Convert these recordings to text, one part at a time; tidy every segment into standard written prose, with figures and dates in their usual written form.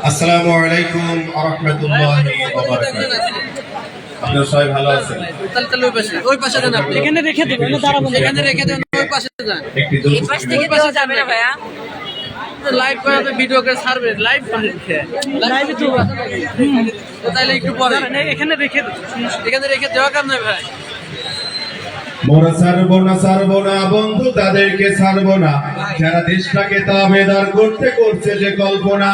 আসসালামু আলাইকুম ওয়া রাহমাতুল্লাহি ওয়া বারাকাতুহু। আপনারা সবাই ভালো আছেন? তাহলে ওই পাশে যান আপনি। এখানে রেখে দিবেন, না দাঁড়াবেন, এখানে রেখে দেন, ওই পাশে যান। এই পাশ থেকে দেওয়া যাবে না ভাইয়া। লাইভ করে ভিডিও করে ছাড়বে, লাইভ করে লাইভে তো তাহলে একটু পরে এখানে রেখে দেন, এখানে রেখে দেওয়া কাম নাই ভাই। মোরা ছাড়বো না বন্ধু তাদেরকে ছাড়বো না, যারা দেশটাকে তাবেদার করতে করছে যে কল্পনা।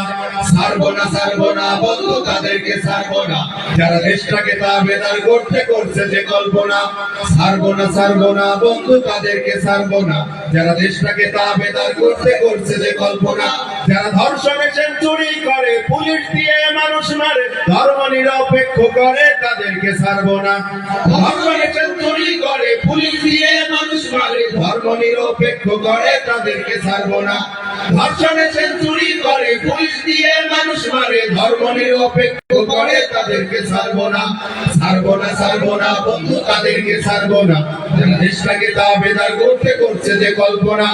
ছাড়বো না বন্ধু তাদেরকে ছাড়বো না, যারা দেশটাকে তাবেদার করতে করছে যে কল্পনা। ছাড়বো না বন্ধু তাদেরকে ছাড়বো না, যারা দেশটাকে তাবেদার করতে করছে যে কল্পনা। যারা ধর্ষণে সেঞ্চুরি করে, পুলিশ দিয়ে মানুষ মারে, ধর্ম নিরপেক্ষ করে, তাদেরকে ছাড়বো না। ধর্ষণে সেঞ্চুরি করে, পুলিশ দিয়ে মানুষ মারে, ধর্ম নিরপেক্ষ করে, তাদেরকে ছাড়বো না। ধর্ষণে সেঞ্চুরি করে, পুলিশ দিয়ে মানুষ মারে, ধর্ম নিরপেক্ষ করে, তাদেরকে ছাড়বো না। ছাড়বো না বন্ধু তাদেরকে ছাড়বো না, যারা দেশটাকে তাবেদার করতে করছে যে কল্পনা।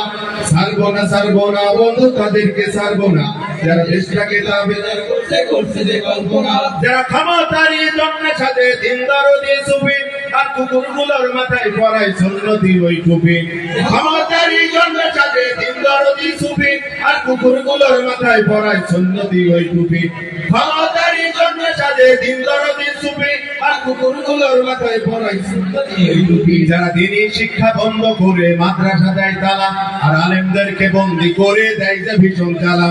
ছাড়বো না বন্ধু তাদেরকে ছাড়বো না, যারা দেশটাকে তাবেদার করতে করছে যে কল্পনা। যারা ক্ষমতারই জন্য সাথে দিন দরদি সুফি, আর কুকুরগুলোর মাথায় পরায় সুন্নতি ওই টুপি। ক্ষমতারই জন্য সাথে দিন দরদি সুফি, আর কুকুরগুলোর মাথায় পরায় সুন্নতি ওই টুপি। ক্ষমতারই জন্য সাথে দিন দরদি সুফি, আর কুকুরগুলোর মাথায় পরায় সুন্নতি ওই টুপি। যারা দিনই শিক্ষা বন্ধ করে মাদ্রাসা দেয় তালা, আর আলেমদেরকে বন্দী করে দেয় যে ভীষণ জ্বালা।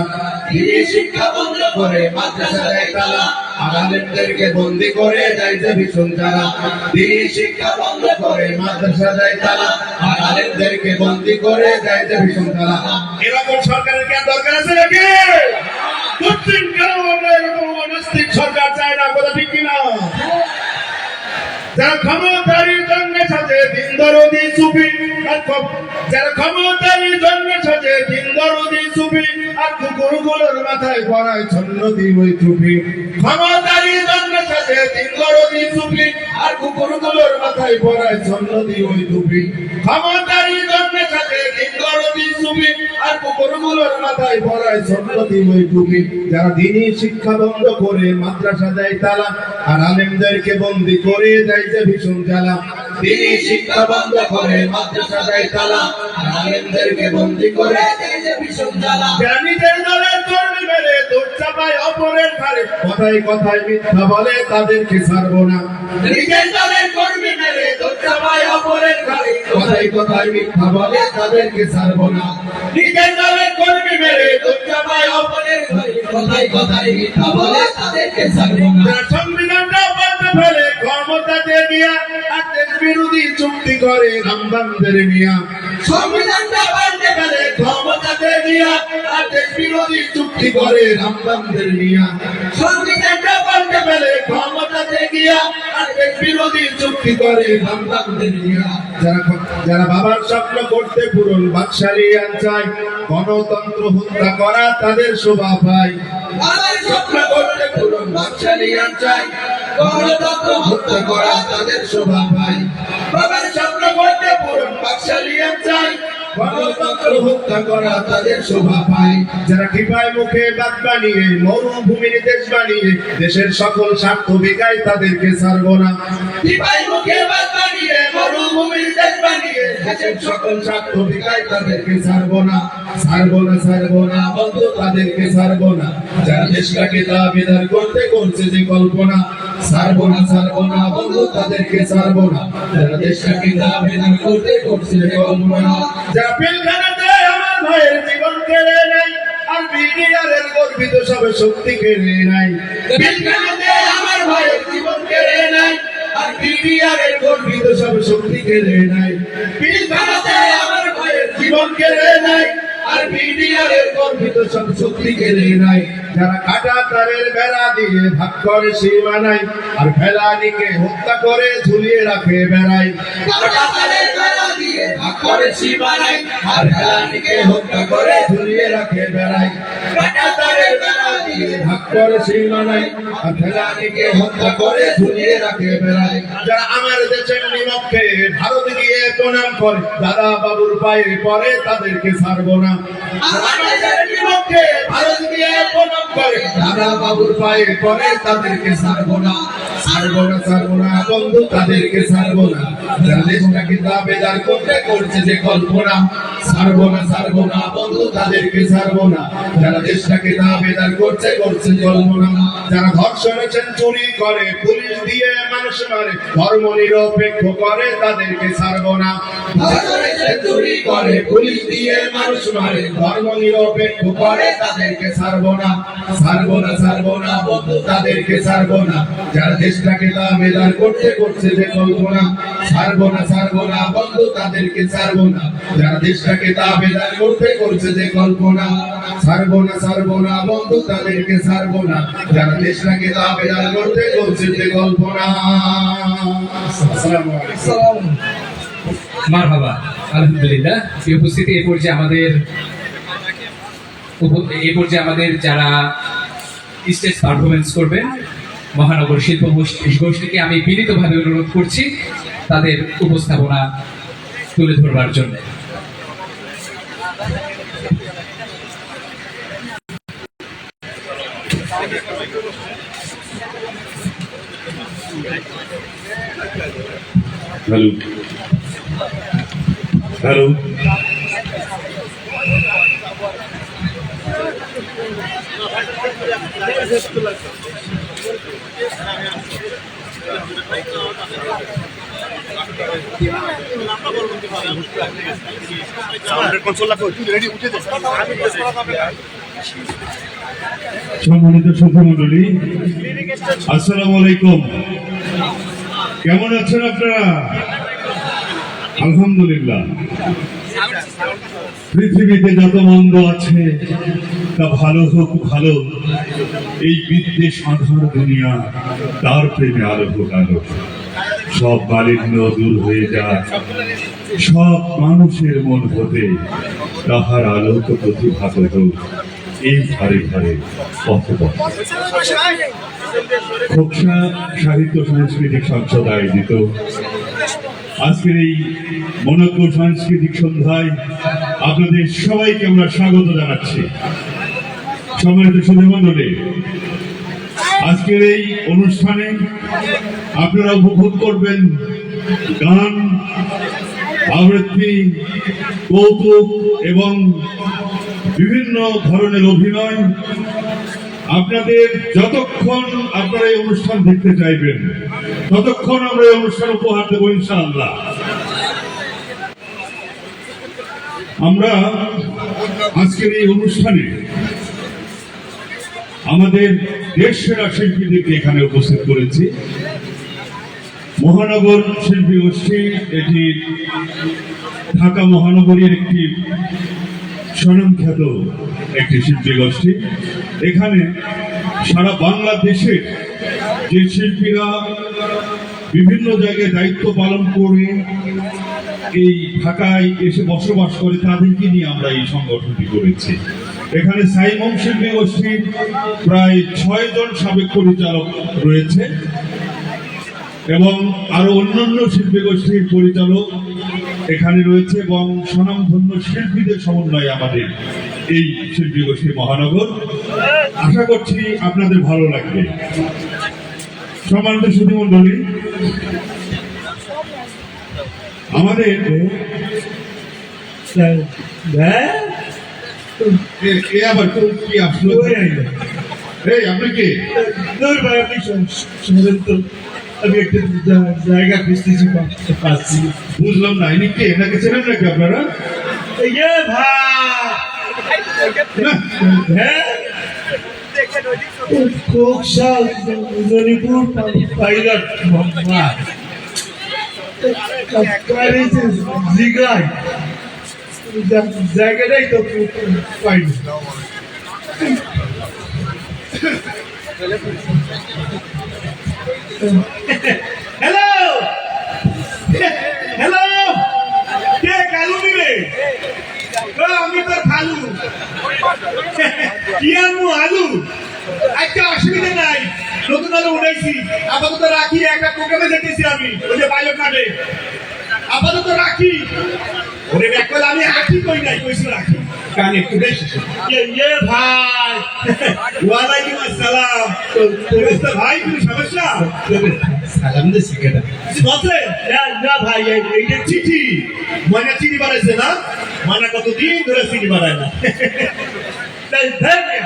দিনই শিক্ষা বন্ধ করে মাদ্রাসা দেয় তালা, আর আলেমদেরকে বন্দী করে দেয় যে ভীষণ জ্বালা। দিনই শিক্ষা বন্ধ করে মাদ্রাসা দেয় তালা, আর আলেমদেরকে বন্দী করে দেয় যে ভীষণ জ্বালা। এরকম সরকারের কেন দরকার আছে নাকি? কঠিন কেন আমরা এরকম অনাস্তিক সরকার চাই না, কথা ঠিক কিনা? যারা ক্ষমতারই জন্য সাথে দিন দরদি সুফি, যারা ক্ষমতারই জন্য সাথে দিন দরদি সুফি, আর কুকুরগুলোর মাথায় পরায় সুন্নতি ওই টুপি। ক্ষমতারই জন্য সাথে দিন দরদি সুফি, আর কুকুরগুলোর মাথায় পরায় সুন্নতি ওই টুপি। ক্ষমতারই জন্য সাথে দিন দরদি সুফি, আর কুকুরগুলোর মাথায় পরায় সুন্নতি ওই টুপি। যারা দিনই শিক্ষা বন্ধ করে মাদ্রাসা দেয় তালা, আর আলেমদেরকে বন্দী করে দেয় যে ভীষণ জ্বালা। দিনই শিক্ষা বন্ধ করে মাদ্রাসা দেয় তালা, আর আলেমদেরকে বন্দী করে দেয় যে ভীষণ জ্বালা। যারা নিজের দলের কর্মী মেরে দোষ চাপায় অপরের ঘাড়ে, কথায় কথায় মিথ্যা বলে, তাদেরকে ছাড়বো না। নিজের দলের কর্মী মেরে দোষ চাপায় অপরের ঘাড়ে, কথায় কথায় মিথ্যা বলে, তাদেরকে ছাড়বো না। নিজের দলের কর্মী মেরে দোষ চাপায় অপরের ঘাড়ে, কথায় কথায় মিথ্যা বলে, তাদেরকে ছাড়বো না। সংবিধানটা পাল্টে ফেলে ক্ষমতাতে নিয়া, আর দেশ বিরোধী চুক্তি করে রামবানদের নিয়া। সংবিধানটা পাল্টে ফেলে ক্ষমতাতে নিয়া, আর দেশ বিরোধী চুক্তি করে রামবানদের নিয়া। সংবিধানটা পাল্টে ফেলে ক্ষমতাতে গিয়া, আর দেশ বিরোধী চুক্তি করে রামবানদের নিয়া। যারা বাবার স্বপ্ন করতে পূরণ বাকশালী আন চায়, গণতন্ত্র হত্যা করা তাদের শোভা পায়। বাবার স্বপ্ন করতে পূরণ বাকশালী আন চায়, গণতন্ত্র হত্যা করা তাদের শোভা পায়। বাবার স্বপ্ন করতে পূরণ বাকশালী আন চায়, গণতন্ত্র হত্যা করা তাদের শোভা পায়। যারা টিপায় মুখে বাদ বানিয়ে মরুভূমির দেশ বানিয়ে দেশের সকল স্বার্থ বিকায়, তাদেরকে ছাড়বো না। টিপায় মুখে বাদ বানিয়ে মরুভূমির দেশ বানিয়ে দেশের সকল স্বার্থ বিকায়, তাদেরকে ছাড়বো না। ছাড়বো না বন্ধু তাদেরকে ছাড়বো না, যারা দেশটাকে দাবিদার করতে করছে যে কল্পনা। ছাড়বো না বন্ধু তাদেরকে ছাড়বো না, যারা দেশটাকে দাবিদার করতে করছে যে কল্পনা। যারা পিলখানাতে আমার ভাইয়ের জীবন কেড়ে নেয়, আর বিডিআরের গর্বিত সবে শক্তি কেড়ে নেয়। পিলখানাতে আমার ভাইয়ের জীবন কেড়ে নেয়, আর বিডিআরের গর্বিত সবে শক্তি কেড়ে নেয়। পিলখানাতে আমার ভাইয়ের জীবন কেড়ে নেয়, আর বিডিআরের গর্বিত সব শক্তি কেড়ে নেয়। যারা কাটা তারের বেড়া দিয়ে ভাগ করে সীমানায়, আর ফেলানিকে হত্যা করে ঝুলিয়ে রাখে বেড়ায়। কাটা তারের বেড়া দিয়ে ভাগ করে সীমানায়, আর ফেলানিকে হত্যা করে ঝুলিয়ে রাখে বেড়ায়। কাটা তারের বেড়া দিয়ে ভাগ করে সীমানায়, আর ফেলানিকে হত্যা করে ঝুলিয়ে রাখে বেড়ায়। যারা আমার দেশের নিমক্ষে ভারত গিয়ে প্রণাম করে, দাদা বাবুর পায়ে পড়ে, তাদেরকে ছাড়বো না। আমাদের বিপক্ষে ভারত গিয়ে প্রণাম করে দাদা বাবুর পায়ে পরে তাদেরকে ছাড়বো না বন্ধু তাদেরকে ছাড়বো না যারা দেশটাকে দাবেদার করতে করছে যে কল্পনা ছাড়বো না বন্ধু তাদেরকে ছাড়বো না যারা দেশটাকে দাবেদার করছে কল্পনা যারা ধর্ষণে চুরি করে পুলিশ দিয়ে মানুষ মারে ধর্ম নিরপেক্ষ করে তাদেরকে ছাড়বো না চুরি করে পুলিশ দিয়ে মানুষ মারে ধর্ম নিরপেক্ষ করে তাদেরকে ছাড়বো না বন্ধু তাদেরকে ছাড়বো না যারা দেশটাকে দাবেদার করছে যে কল্পনা ছাড়বো না বন্ধু তাদেরকে ছাড়বো না যারা দেশটাকে দাবেদার করছে যে কল্পনা ছাড়বো না বন্ধু তাদেরকে ছাড়বো না যারা দেশটাকে দাবেদার করছে যে কল্পনা। আসসালামু আলাইকুম। মারহাবা, আলহামদুলিল্লাহ। এই উপস্থিতি এই পর্যায়ে আমাদের যারা স্টেজ পারফরমেন্স করবেন মহানগর শিল্প গোষ্ঠীকে আমি বিনীতভাবে অনুরোধ করছি তাদের উপস্থাপনা তুলে ধরবার জন্য। হ্যালো সম্মানিত সভামণ্ডলী, আসসালামু আলাইকুম। কেমন আছেন আপনারা? আলহামদুলিল্লাহ। পৃথিবীতে যত মন্দ আছে তা ভালো হোক ভালো, এই বিদ্বেষ আধার দুনিয়া তার প্রেমে আলো হোক আলো। সব মালিন্য দূর হয়ে যায়, সব মানুষের মন হতে তাহার আলোক প্রতিভাত হোক এই ঘরে ঘরে পথে পথে। খোকসা সাহিত্য সাংস্কৃতিক সংসদ আয়োজিত আজকের এই মনোজ্ঞ সাংস্কৃতিক সন্ধ্যায় আপনাদের সবাইকে আমরা স্বাগত জানাচ্ছি। সম্মানিত সুধীমণ্ডলী, আজকের এই অনুষ্ঠানে আপনারা উপভোগ করবেন গান, আবৃত্তি, কৌতুক এবং বিভিন্ন ধরনের অভিনয়। আপনাদের যতক্ষণ আপনারা এই অনুষ্ঠান দেখতে চাইবেন ততক্ষণ আমরা এই অনুষ্ঠান উপহার দেবো ইনশাআল্লাহ। আমরা আজকের এই অনুষ্ঠানে আমাদের দেশ সেরা শিল্পীদেরকে এখানে উপস্থিত করেছি। মহানগর শিল্পী গোষ্ঠী, এটি ঢাকা মহানগরীর একটি স্বনামখ্যাত একটি শিল্পী গোষ্ঠী। এখানে সারা বাংলাদেশের যে শিল্পীরা বিভিন্ন জায়গায় দায়িত্ব পালন করে এই ঢাকায় এসে বসবাস করে তাদেরকে নিয়ে আমরা এই সংগঠনটি করেছি। এখানে সাইমন শিল্পী গোষ্ঠীর প্রায় 6 জন সাবেক পরিচালক রয়েছে এবং আরো অন্যান্য শিল্পী গোষ্ঠীর পরিচালক এখানে রয়েছে এবং স্বনামধন্য শিল্পীদের সমন্বয়ে আমাদের এই শিল্পী গোষ্ঠী মহানগর। আশা করছি আপনাদের ভালো লাগবে। সম্মানিত সুধীমণ্ডলী, আমাদের আবার কি আসলো? এই আপনি কি? আমি একটা জায়গা খুঁজতেছি, পাচ্ছি। বুঝলাম না, ইনি কে? এনাকে চেনেন নাকি আপনারা? জায়গাটাই তো পাইনি। হ্যালো হ্যালো, কে কালু নিবে? আমি তো খালু। কি আনবো? আলু? একটা অসুবিধা নাই, নতুন আলু উঠেছি। আপাতত রাখি, একটা প্রোগ্রামে যেতেছি আমি, ওই যে পাইলট মাঠে। আপাতত রাখি। ওরে ব্যাক করলে আমি আখি কই নাই, কইছি রাখি। কান একটু বেশি শোনে। ये भाई वालेकुम अस्सलाम तो तो भाई कोई समस्या সালাম দে শিখেটা বসে না ভাই এইটা চিঠি মানে চিঠি বানাইছে না মানে কতদিন ধরে চিঠি বানায় না তাই ধরে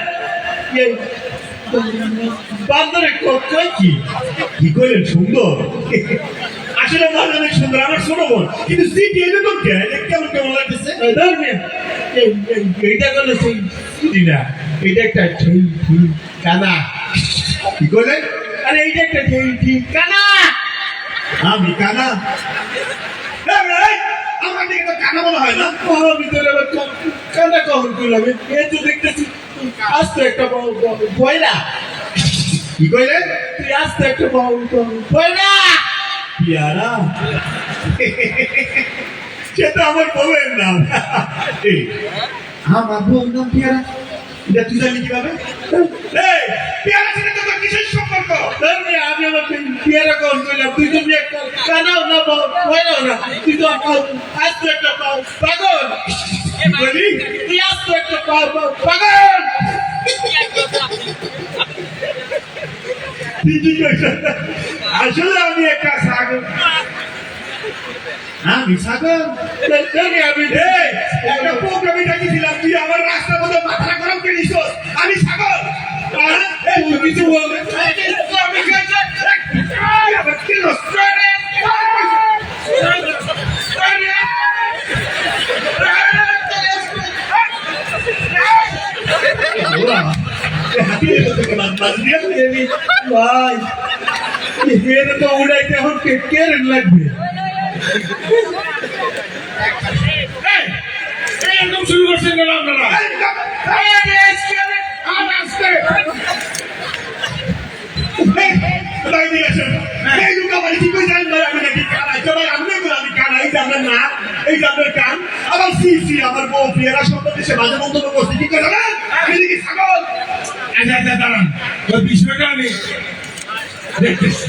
বান্দরে কই কি কইলেন সুন্দর আসলে মানে অনেক সুন্দর আমার ছোট বোন কিন্তু চিঠি এরকম কেমন কেমন লাগতেছে ধরে এইটা করলে সেই চিঠি না এটা একটা কানা কি কইলেন আরে এইটা একটা কানা আমি কানা আমার দিকে তো কানা বলা হয় না ভিতরে কানা কখন করলাম এই তো দেখতেছি আস্তে একটা বয়লা কি কইলেন তুই আস্তে একটা বয়লা পিয়ারা সেটা আমার বউয়ের নাম এই, আমার বউর নাম পিয়ারা এটা তুই জানি কিভাবে এই, পিয়ারা সাথে তো তোর কিসের সম্পর্ক ধরবে আমি আমার পিয়ারা কখন করলাম তুই তো কানাও না বয়লাও না তুই তো আস্তে একটা পাগল কি বলি তুই আস্তে একটা পাগল ঠিকই কইছ আসলে আমি একটা ছাগল আমি সাগর দেখে আমি একটা প্রোগ্রামে ডাকিছিলাম তুই আমার রাস্তার মধ্যে মাথা গরম করে দিছ আমি ছাগল তুই কিছু বলবে আমি আবার কি লস্করে ভাই এর তো উড়াইতে এখন কে লাগবে একদম শুরু করছেন কেন আপনারা আমার বউ পিয়ারা সম্পর্কে সে মাঝে মন্তব্য করছে কি করে আমি দেখি ছাগল আচ্ছা দাঁড়ান ওই বিষয়টা আমি দেখতেছি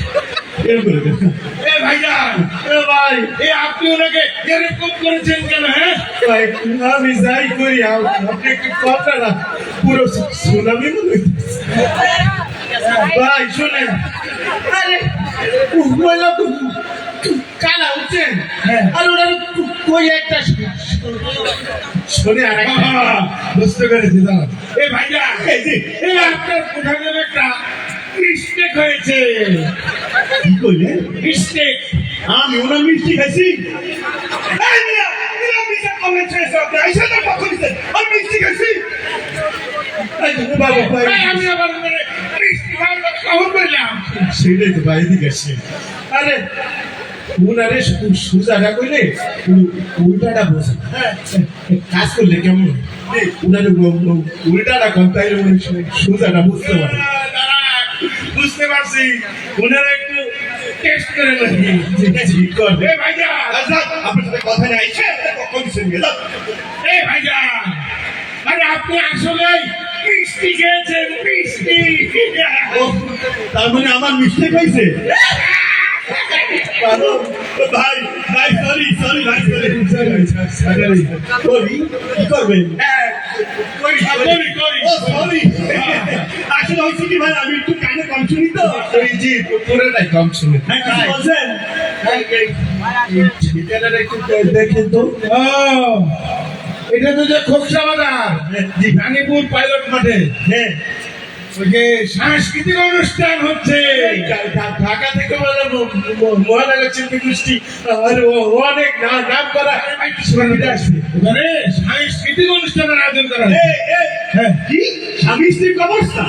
এ ভাইজান এ ভাই এ আপনি ওনাকে এরকম করেছেন কেন হ্যাঁ ভাই আমি যাই করি আপনি একটু কথা না পুরো সুনামি মনে ভাই শোনেন আরে মহিলা কালা উঠছেন আর ওরা কই একটা শোনে আর বুঝতে পেরেছি দাঁড়া এ ভাইজান এই আপনার কোথায় যেন একটা মিস্টেক হয়েছে কি কইলে মিস্টেক আমি ওনার মিষ্টি খাইছি আমি আবার সেটাই তো বাইরে গেছে আরে উনারে সুজাটা কইলে উল্টাটা বোঝে কাজ করলে কেমন উনারে উল্টাটা কম তাইলে সুজাটা বুঝতে পারে বুঝতে পারছি ওনারা একটু টেস্ট করে করবে ভাইজান আপনার সাথে কথা নেই এই ভাইজান আরে আপনি আসলে মিষ্টি খেয়েছেন মিষ্টি তার মানে আমার মিস্টেক হয়েছে ভাই ভাই সরি ভাই সরি কি করবেন আসলে হয়েছে কি ভাই আমি একটু কানে কম শুনি তো জি পুরোটাই কম শুনি বলছেন দেখেন তো এটা তো যে খোকসা বাজার রানীপুর পাইলট মাঠে হ্যাঁ ওই যে সাংস্কৃতিক অনুষ্ঠান হচ্ছে ঢাকা থেকে মহানগর শিল্পী গোষ্ঠী অনেক নাম করা ওখানে সাংস্কৃতিক অনুষ্ঠানের আয়োজন করা কি সাংস্কৃতিক অবস্থা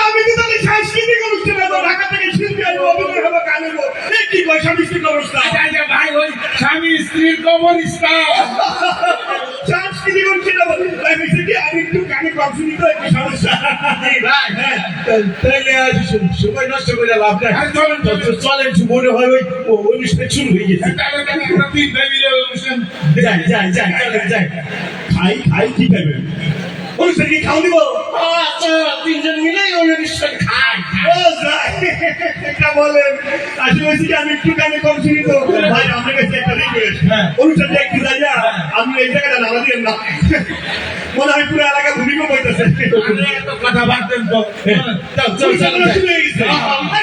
আমি তো তাহলে সাংস্কৃতিক অনুষ্ঠান ঢাকা থেকে শিল্পী আসবো অভিনয় হবো গান হবো কি কয় সাংস্কৃতিক অবস্থা ভাই ওই স্বামী স্ত্রীর কবরস্থান সাংস্কৃতিক অনুষ্ঠান আমি একটু কানে কম শুনি তো একটু সমস্যা তাহলে আজ সময় নষ্ট করে লাভ নাই চলেন মনে হয় ওই অনুষ্ঠান শুরু হয়ে গেছে যাই খাই কি খাইবেন অনুষ্ঠান কি খাওয়া দিব আচ্ছা তিনজন মিলে অনুষ্ঠান খাই ও যাই, এটা বলেন। আসলে হয়েছে কি, আমি একটু কানে কম শুনি তো। ভাই, আপনার কাছে একটা রিকোয়েস্ট। অনুষ্ঠানটা একটু যাইয়া, আপনি এই জায়গাটা নামা দিয়েন না। মনে হয় পুরো এলাকা ভূমিকম্প হইতেছে। কথা বাড়তেন তো চল চল চল অনুষ্ঠানগুলো শুরু হয়ে গেছে।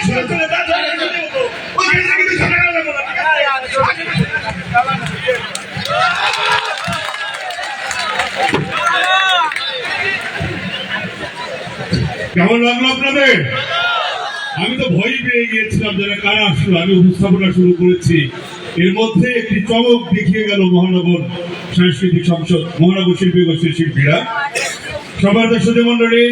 চলে, চলে, যা, যা, যা, যা, যা। ওইখানে থেকে তো ঝগড়া লাগবো না। কেমন লাগলো আপনাদের? আমি তো ভয় পেয়ে গিয়েছিলাম যারা কারা আসলো। আমি উপস্থাপনা শুরু করেছি, এর মধ্যে একটি চমক দেখিয়ে গেল মহানগর সাংস্কৃতিক সংসদ, মহানগর শিল্পী গোষ্ঠীর শিল্পীরা। সবার দর্শক মন্ডলী,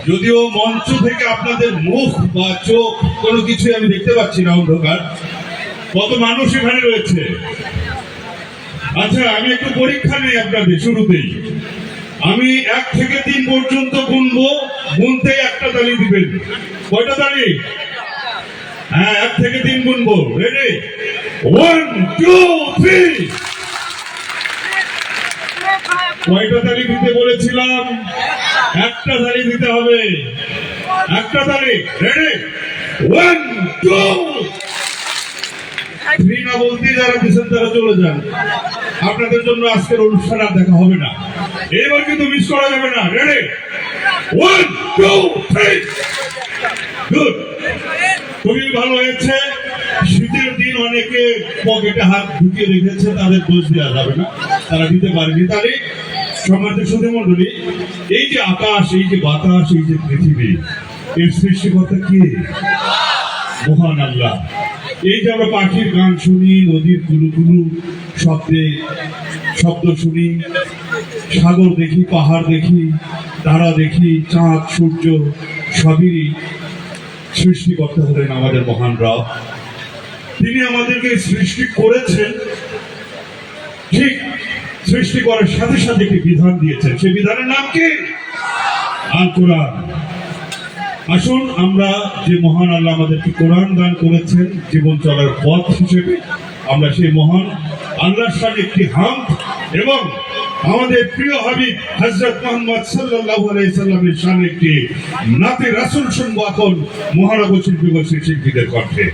যদিও মঞ্চ থেকে আপনাদের মুখ বা চোখ কোনো কিছু আমি দেখতে পাচ্ছি না, অন্ধকার। কত মানুষ এখানে রয়েছে। আচ্ছা, আমি একটু পরীক্ষা নেই আপনাদের শুরুতেই। আমি 1 থেকে 3 পর্যন্ত গুনবো, গুনতেই একটা তালি দিবেন। কয়টা তালি? হ্যাঁ, 1 থেকে 3 গুনবো। রেডি? 1 2 3। কয়টা তালি দিতে বলেছিলাম? একটা তালি দিতে হবে। একটা তালি। রেডি? 1 2 3 না বলতে যারা দিচ্ছেন তারা চলে যান। আপনাদের জন্য আজকের অনুষ্ঠান আর দেখা হবে না। এবার কিন্তু মিস করা যাবে না। রেডি? 1 2 3। গুড, খুবই ভালো হয়েছে। শীতের দিন অনেকে পকেটে হাত ঢুকিয়ে রেখেছে, তাদের দোষ দেওয়া যাবে না, তারা দিতে পারেনি। তাহলে সম্মানিত শ্রোতা মণ্ডলী, এই যে আকাশ, এই যে বাতাস, এই যে পৃথিবী, এর সৃষ্টিকর্তা কে? মহান আল্লাহ। এই যে আমরা পাখির গান শুনি, নদীর কুলু কুলু শব্দ শুনি, সাগর দেখি, পাহাড় দেখি, তারা দেখি, চাঁদ সূর্য, সবই সৃষ্টিকর্তা হলেন আমাদের মহান রব। তিনি আমাদেরকে সৃষ্টি করেছেন, ঠিক সৃষ্টি করার সাথে সাথে একটি বিধান দিয়েছেন। সেই বিধানের নাম কি? আল কোরআন। আসুন আমরা যে মহান আল্লাহ আমাদেরকে কোরআন দান করেছেন জীবন চলার পথ হিসেবে, আমরা সেই মহান আল্লাহর সাথে একটি হামদ এবং আমাদের প্রিয় হাবিব হযরত মুহাম্মদ সাল্লাল্লাহু আলাইহি সাল্লামের সামনে একটি নাতে রাসূল শুনবো এখন মহানগর শিল্পী গোষ্ঠীর শিল্পীদের কণ্ঠে।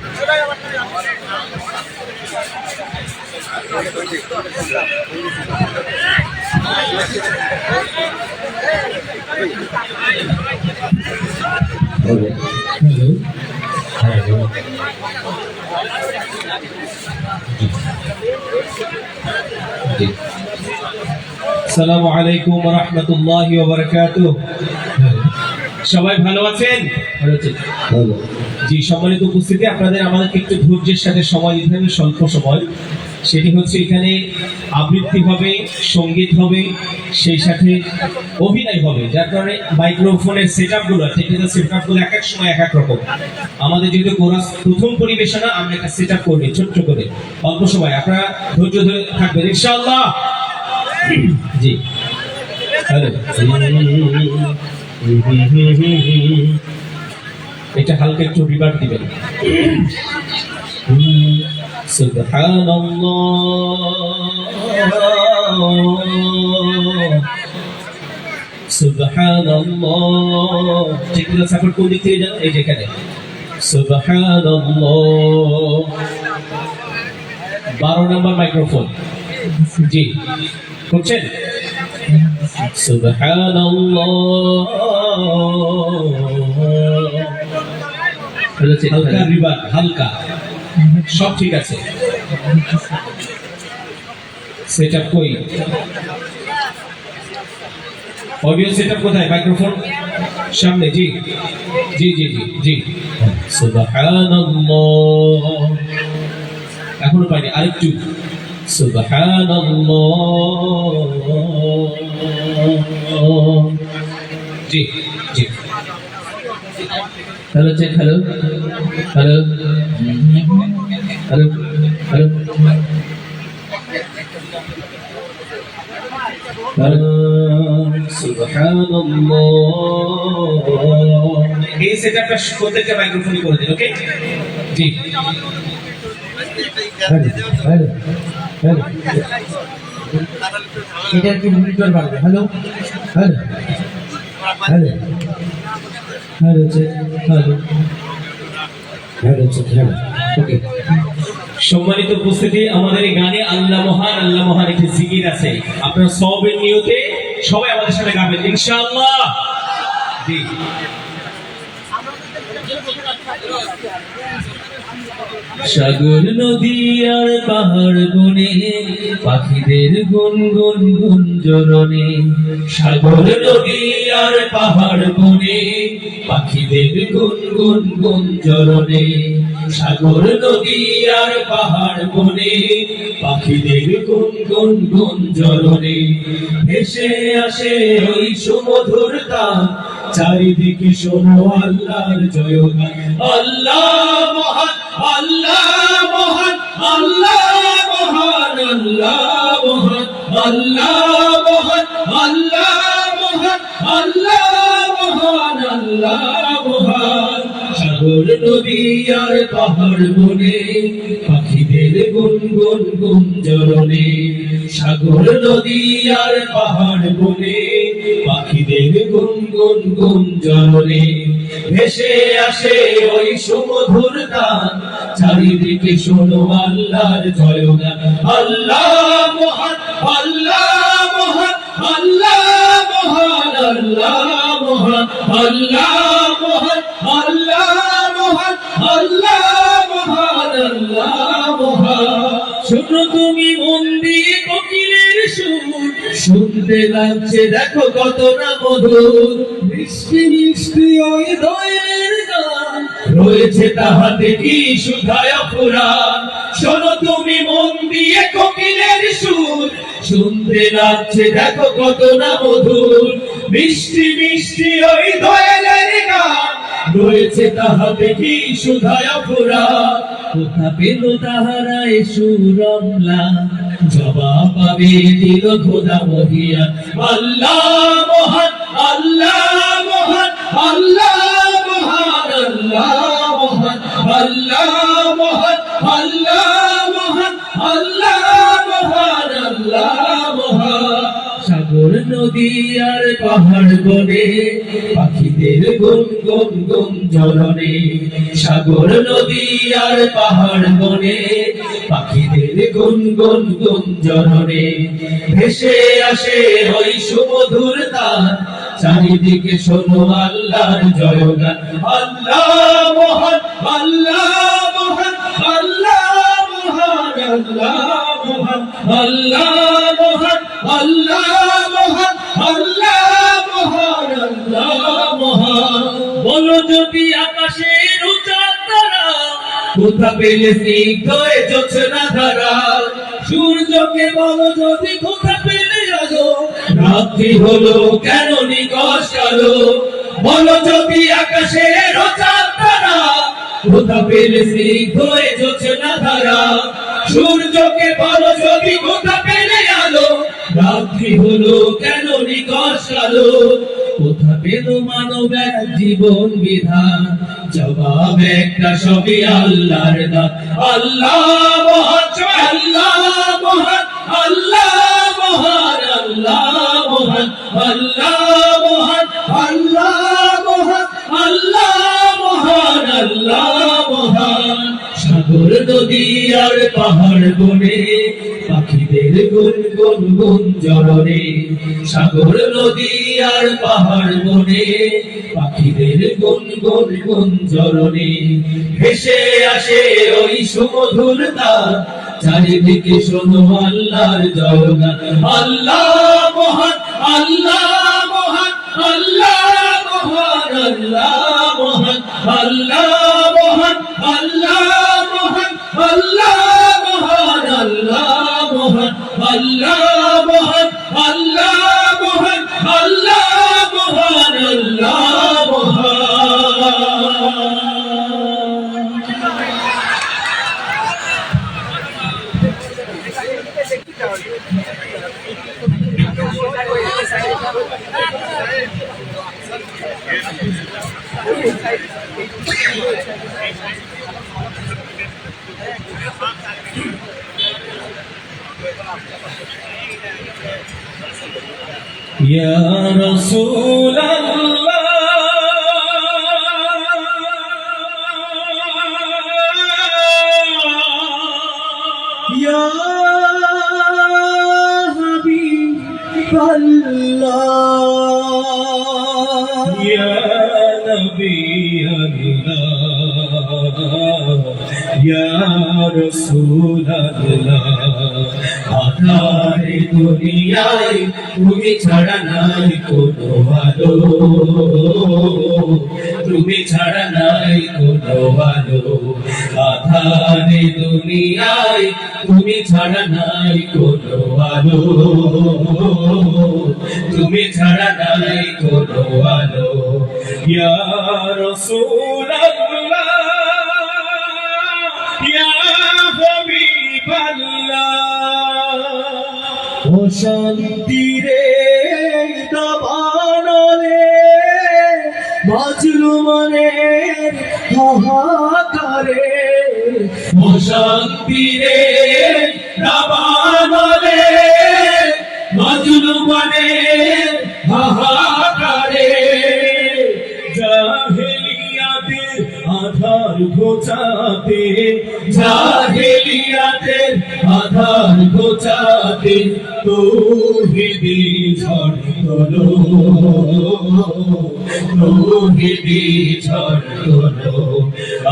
আসসালামু আলাইকুম ওয়া রাহমাতুল্লাহি ওয়া বারাকাতুহু। সবাই ভালো আছেন? জি, সম্মানিত উপস্থিতি, আপনাদের আমাদেরকে একটু ধৈর্যের সাথে সময় দিতে হবে, স্বল্প সময়। সেটি হচ্ছে এখানে আবৃত্তি হবে, সঙ্গীত হবে, সেই সাথে অভিনয় হবে, যার কারণে মাইক্রোফোনের সেটআপগুলো, টেকনিক্যাল সেটআপগুলো এক এক সময় এক এক রকম। আমাদের যেহেতু কোরাস প্রথম পরিবেশনা, আমরা একটা সেটআপ করব ছোট্ট করে, অল্প সময়। আপনারা ধৈর্য ধরে থাকবেন ইনশাআল্লাহ। জি, হ্যালো, এটা হালকা একটু রিভার্ব দিবেন। সুবহানাল্লাহ। টেকনিক্যাল সাপোর্ট কোন দিক থেকে যান? এই যে এখানে। সুবহানাল্লাহ। 12 নম্বর মাইক্রোফোন। জি, বুঝছেন? সুবহানাল্লাহ। হালকা রিভার্ব, হালকা, সব ঠিক আছে। সেটআপ কই? অডিও সেটআপ কোথায়? মাইক্রোফোন সামনে। জি জি জি জি জি। সুবহানাল্লাহ। এখনো পাইনি, আরেকটু। সুবহানাল্লাহ। জি জি। Hello check, hello hello hello hello. সুবহানাল্লাহ। এই সেটআপটা প্রত্যেকটা মাইক্রোফোনে করে দিন, ওকে? জি। Hello hello. এটা কি মনিটর বাড়বে? Hello hello hello. সম্মানিত উপস্থিতি, আমাদের এই গানে আল্লাহ মহান একটি জিকির আছে। আপনারা সবের নিয়তে সবাই আমাদের সাথে গাবেন ইনশাআল্লাহ। জি। সাগর নদী আর পাহাড় বনে পাখিদের গুনগুন গুঞ্জরণে, সাগর নদী আর পাহাড় বনে পাখিদের গুনগুন গুঞ্জরণে, সাগর নদী আর পাহাড় বনে পাখিদের গুনগুন গুঞ্জরণে, ভেসে আসে ওই সুমধুর তান, চারিদিকে শোনো আল্লাহর জয়গান। আল্লাহ মহান, আল্লাহ মহান, আল্লাহ মহান, আল্লাহ মহান, আল্লাহ মহান, আল্লাহ মহান, আল্লাহ মহান, আল্লাহ মহান। সাগর নদী আর পাহাড় বনে পাখিদের গুনগুন গুঞ্জরণে, সাগর নদী আর পাহাড় বনে পাখিদের গুনগুন গুঞ্জরণে, ভেসে আসে ওই সুমধুর গান, চারিদিকে শোনো আল্লাহর জয়গান। আল্লাহ মহান, আল্লাহ মহান, আল্লাহ মহান, আল্লাহ মহান, আল্লাহ মহান, আল্লাহ মহান, আল্লাহ মহান, আল্লাহ মহান। শোনো তুমি মন দিয়ে কোকিলের সুর, শুনতে লাগছে দেখো কত না মধুর, মিষ্টি মিষ্টি ওই দয়ের গান, রয়েছে তাহাতে কি সুধায় ফুরান। শোনো তুমি মন দিয়ে কোকিলের সুর, শুনতে লাগছে দেখো কত না মধুর, মিষ্টি মিষ্টি ওই দয়ালের গান, রয়েছে তাহাতে কি সুধায় ফুরান। কোথা পেল তাহারা এ সুরমলা, জবাব পাবে দিল খোদা মহিয়ান। আল্লাহ মহান, আল্লাহ মহান, আল্লাহ মহান, আল্লাহ মহান, আল্লাহ মহান, আল্লাহ মহান, আল্লাহ মহান, আল্লাহ মহান। সাগর নদী আর পাহাড় বনে পাখিদের গুনগুন গুঞ্জরণে, সাগর নদী আর পাহাড় বনে পাখিদের গুনগুন গুঞ্জরণে, ভেসে আসে ওই সুমধুর তান, চারিদিকে শোনো আল্লাহর জয়গান। আল্লাহ মহান, আল্লাহ মহান, আল্লাহ মহান, আল্লাহ মহান, আল্লাহ মহান, আল্লাহ মহান, আল্লাহ মহান, আল্লাহ মহান। বলো যদি আকাশের উঁচা তারা, কোথা পেলে স্নিগ্ধ এ জোছনা ধারা, সূর্যকে বলো যদি কোথা পেলে আলো, রাত্রি হলো কেন নিকষ কালো। বলো যদি আকাশের উঁচা তারা, কোথা পেলে স্নিগ্ধ এ জোছনা ধারা, সূর্যকে বলো যদি কোথা পেলে আলো, রাত্রি হলো কেন নিকষ কালো। কোথা পেল মানব এক জীবন বিধান, জবাব একটা সবই আল্লাহর দান। আল্লাহ মহান, আল্লাহ মহান, আল্লাহ মহান, আল্লাহ মহান, আল্লাহ মহান, আল্লাহ মহান, আল্লাহ মহান, আল্লাহ মহান। সাগর নদী আর পাহাড় বনে পাখিদের গুনগুন গুঞ্জরণে, সাগর নদী আর পাহাড় বনে পাখিদের গুনগুন গুঞ্জরণে, ভেসে আসে ওই সুমধুর তান, চারিদিকে শোনো আল্লাহর জয়গান। আল্লাহ মহান, আল্লাহ মহান, আল্লাহ মহান, আল্লাহ মহান, আল্লাহ মহান, আল্লাহ মহান, আল্লাহ মহান, আল্লাহ মহান, আল্লাহ মহান, আল্লাহ মহান, আল্লাহ মহান, আল্লাহ মহান। Ya Rasulullah ইয়া নবী আল্লাহ ইয়া রাসূল আল্লাহ আধারে দুনিয়ায় তুমি ছাড়া নাই কোনো আলো তুমি ছাড়া নাই কোনো আলো আধারে দুনিয়ায় তুমি ছাড়া নাই কোনো আলো তুমি ছাড়া নাই কোনো আলো ইয়া রাসূলুল্লাহ ইয়া হাবিবাল্লাহ ও শান্তিরে দাবানলে মাজলুমনের হাহাকারে ও শান্তিরে দাবানলে মাজলুমনের হাহাকারে জাহেলিয়াতের আধার ঘোচাতে জাহেলিয়াতের আধার ঘোচাতে তৌহিদি ঝড় তোলো তৌহিদি ঝড় তোলো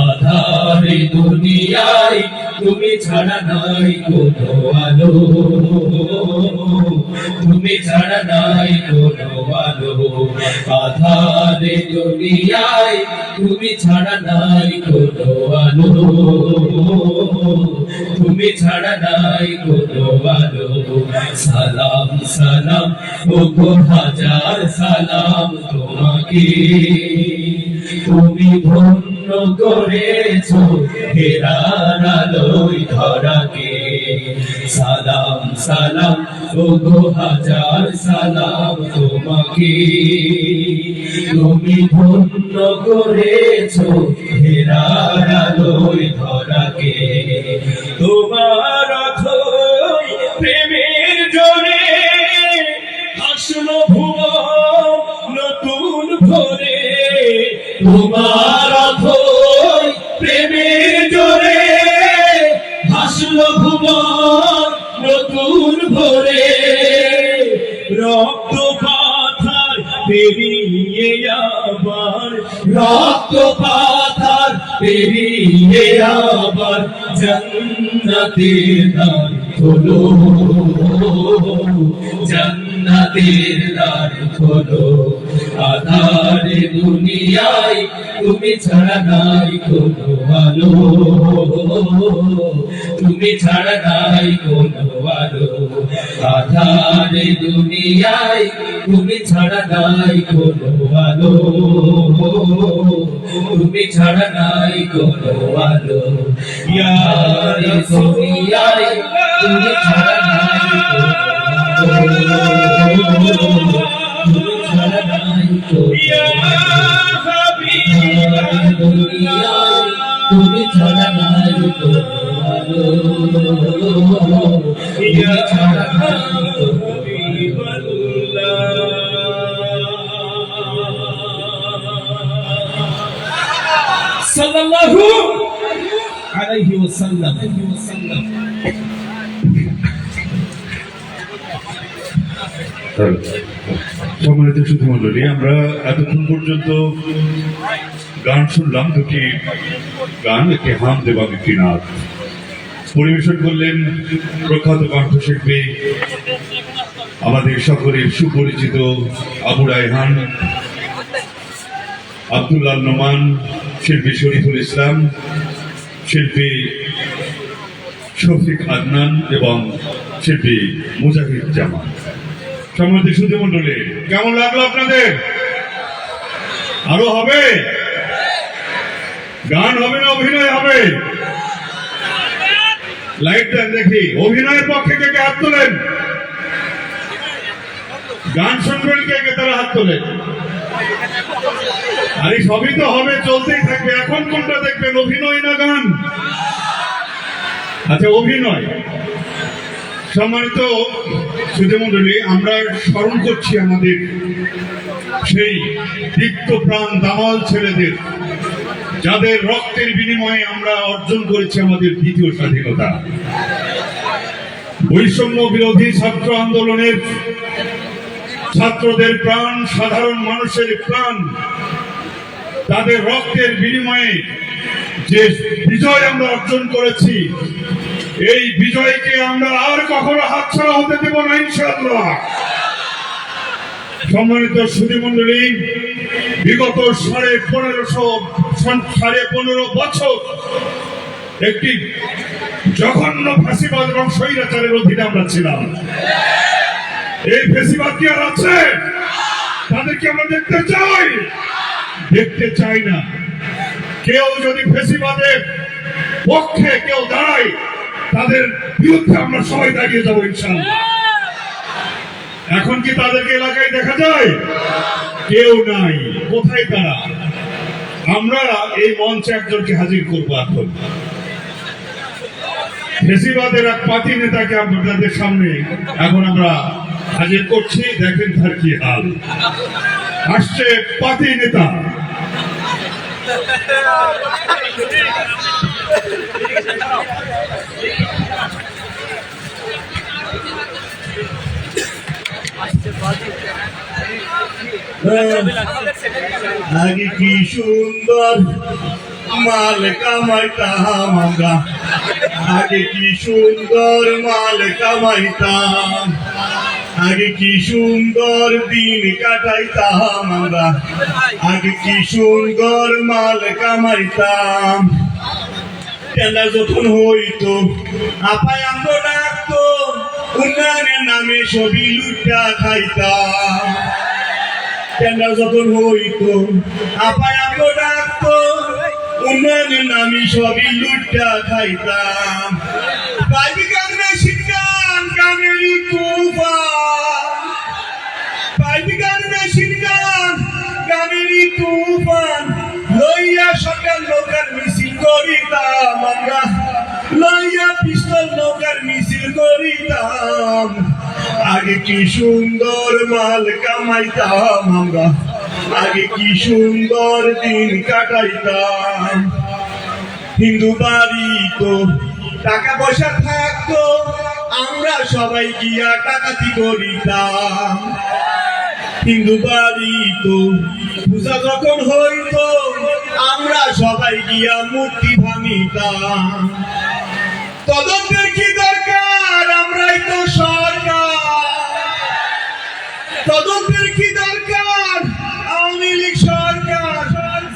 আধারে দুনিয়ায় তুমি ছাড়া নাই কোনো আলো তুমি ছাড়া নাই কোনো আলো আধারে দুনিয়ায় তুমি ছাড়া নাই কোনো আলো তুমি ছাড়া নাই কোনো আলো সালাম সালাম ও গো হাজার সালাম তোমাকে তুমি ধন্য করেছো হেরার আলোয় ধরাকে সালাম সালাম ও গো হাজার সালাম তোমাকে তুমি ধন্য করেছো হেরার আলোয় ধরাকে তোমার অথই প্রেমের জোরে আসলো ভুবন নতুন ভোরে তোমার অথই প্রেমের জোরে হাসলো ভুবন নতুন ভোরে রক্ত পাথার পেরিয়ে আবার রক্ত পাথার পেরিয়ে আবার জান্নাতের দ্বার খোলো জান্নাতের দ্বার খোলো আধারে দুনিয়ায় তুমি ছাড়া নাই কোনো আলো তুমি ছাড়া নাই কোনো আলো আধারে দুনিয়ায় তুমি ছাড়া নাই কোনো আলো তুমি ছাড়া নাই কোনো আলো ইয়া রাসূলুল্লাহ তুমি ছাড়া নাই কোনো আলো তুমি ছাড়া নাই কোনো তুমি ছাড়া নাই কোনো আলো তুমি ছাড়া নাই সাল্লাল্লাহু আলাইহি ওয়াসাল্লাম সম্মানিত সুধী মণ্ডলী, আমরা এতক্ষণ পর্যন্ত গান শুনলাম, দুটি গান, একটি হাম দেবা একটি নাচ। পরিবেশন করলেন প্রখ্যাত কণ্ঠশিল্পী আমাদের সকলের সুপরিচিত আবু রায়হান, আব্দুল্লাহ নোমান, শিল্পী শরীফুল ইসলাম, শিল্পী শফিক আদনান এবং শিল্পী মুজাহিদ জামান। সম্মানিত সুধী মণ্ডলী, কেমন লাগলো আপনাদের? আরো হবে? গান হবে না অভিনয় হবে? লাইট দেন দেখি। অভিনয়ের পক্ষে কে কে হাত তোলেন? গান শুনবেন কে কে? তারা হাত তোলেন। আরে সবই তো হবে, চলতেই থাকবে। এখন কোনটা দেখবেন, অভিনয় না গান? আচ্ছা, অভিনয়। সম্মানিত সুধী মণ্ডলী, আমরা স্মরণ করছি আমাদের সেই দীপ্ত প্রাণ দামাল ছেলেদের, যাদের রক্তের বিনিময়ে আমরা অর্জন করেছি আমাদের দ্বিতীয় স্বাধীনতা। বৈষম্য বিরোধী ছাত্র আন্দোলনের ছাত্রদের প্রাণ, সাধারণ মানুষের প্রাণ, তাদের রক্তের বিনিময়ে যে বিজয় আমরা অর্জন করেছি, এই বিজয়কে আমরা আর কখনো হাতছাড়া হতে দেব না ইনশাআল্লাহ। সম্মানিত সুধীমণ্ডলী, বিগত 15.5 বছর একটি জঘন্য ফাঁসিবাদ এবং স্বৈরাচারের অধীনে আমরা ছিলাম। এই ফেসিবাদ কি আর আছে? তাদেরকে আমরা দেখতে চাই? দেখতে চাই না। কেউ যদি ফেসিবাদের পক্ষে কেউ দাঁড়ায়, তাদের বিরুদ্ধে আমরা সবাই দাঁড়িয়ে যাবো ইনশাআল্লাহ। এখন কি তাদেরকে এলাকায় দেখা যায়? কেউ নাই। কোথায় তারা? আমরা এই মঞ্চে একজনকে হাজির করবো। এখন ফেসিবাদের এক পার্টি নেতাকে আপনাদের সামনে এখন আমরা হাজির করছি। দেখেন তার কি হাল। আসছে পার্টি নেতা। আগে কি সুন্দর মাল কামাইতাম আমরা, আগে কি সুন্দর মাল কামাইতাম, আগে কি সুন্দর দিন কাটাইতাম আমরা, আগে কি সুন্দর মাল কামাইতাম। টেলা যখন হইতো আপায় আমরা ডাকতো, উন্নয়নের নামে সবই লুটা খাইতাম। টেলা যখন হইতো আপায় আমরা ডাকতো, উন্নয়নের নামে সবই লুটা খাইতাম। পাইবি গান মেশিন গান গানেরই তুফান, পাইবি গান মেশিন গান গানেরই তুফান, লইয়া সরকার নৌকার মিছিল করিতাম আমরা, লইয়া পিস্তল নৌকার মিছিল করিতাম। আগে কি সুন্দর মাল কামাইতাম আমরা, আগে কি সুন্দর দিন কাটাইতাম। হিন্দু বাড়ি তো টাকা পয়সা থাকতো, আমরা সবাই গিয়া টাকাতি করিতাম। হিন্দু বাড়ি তো পূজা যখন হইতো, আমরা সবাই গিয়া মূর্তি ভাঙিতাম। তদন্তের কি দরকার? আমরাই তো সরকার। তদন্তের কি দরকার? আওয়ামী লীগ সরকার।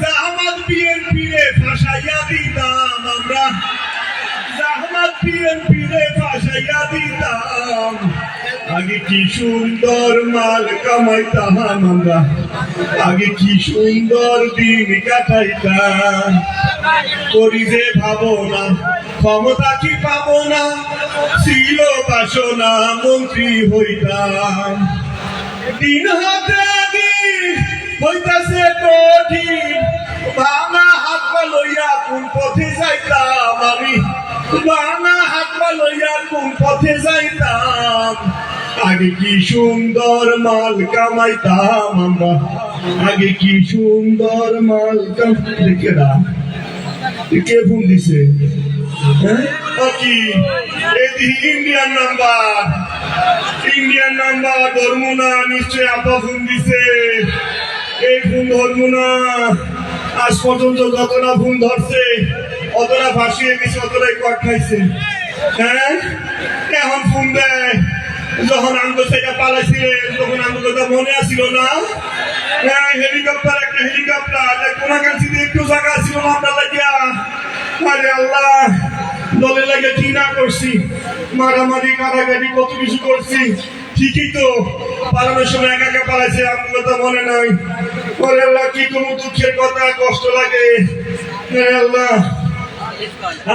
জামাত বিএনপি রে ফাঁসাইয়া দিতাম আমরা, জামাত বিএনপি রে ফাঁসাইয়া দিতাম। আগে কি সুন্দর মাল কামাইতাম আমরা, আগে কি সুন্দর দিন কাটাইতাম। করি যে ভাবনা ক্ষমতা কি পাবো না, ছিল বাসনা মন্ত্রী হইতাম। দিন হাতে দিন হইতাছে কঠিন, ভাঙা হাত পা লইয়া কোন পথে যাইতাম আমি, ভাঙা হাত পা লইয়া কোন পথে যাইতাম। আগে কি সুন্দর মাল কামাইতাম আমরা, আগে কি সুন্দর মাল কামাইতাম। কে ফোন দিছে? কি ইন্ডিয়ান নাম্বার? ইন্ডিয়ান নাম্বার ধরবো না, নিশ্চয় আপা ফোন দিছে। এই ফোন ধরবো না। আজ পর্যন্ত যতটা ফোন ধরছে অতটা ভাসিয়ে গেছে, অতটাই কট খাইছে। হ্যাঁ, এখন ফোন দেয়। যখন আঙ্গুল থেকে পালাইছিলেন তখন আঙ্গুল কথা মনে আসছিল না? হ্যাঁ, হেলিকপ্টার, একটা হেলিকপ্টার কোন কাছে একটু জায়গা ছিল না আমরা লাগিয়া। আরে আল্লাহ, দলে লাগে কি না করছি, মারামারি কারাগারি কত কিছু করছি। ঠিকই তো, পালানোর সময় একা একা পালাইছে, আমার কথা মনে নাই। আরে আল্লাহ, কি কোনো দুঃখের কথা, কষ্ট লাগে। আরে আল্লাহ,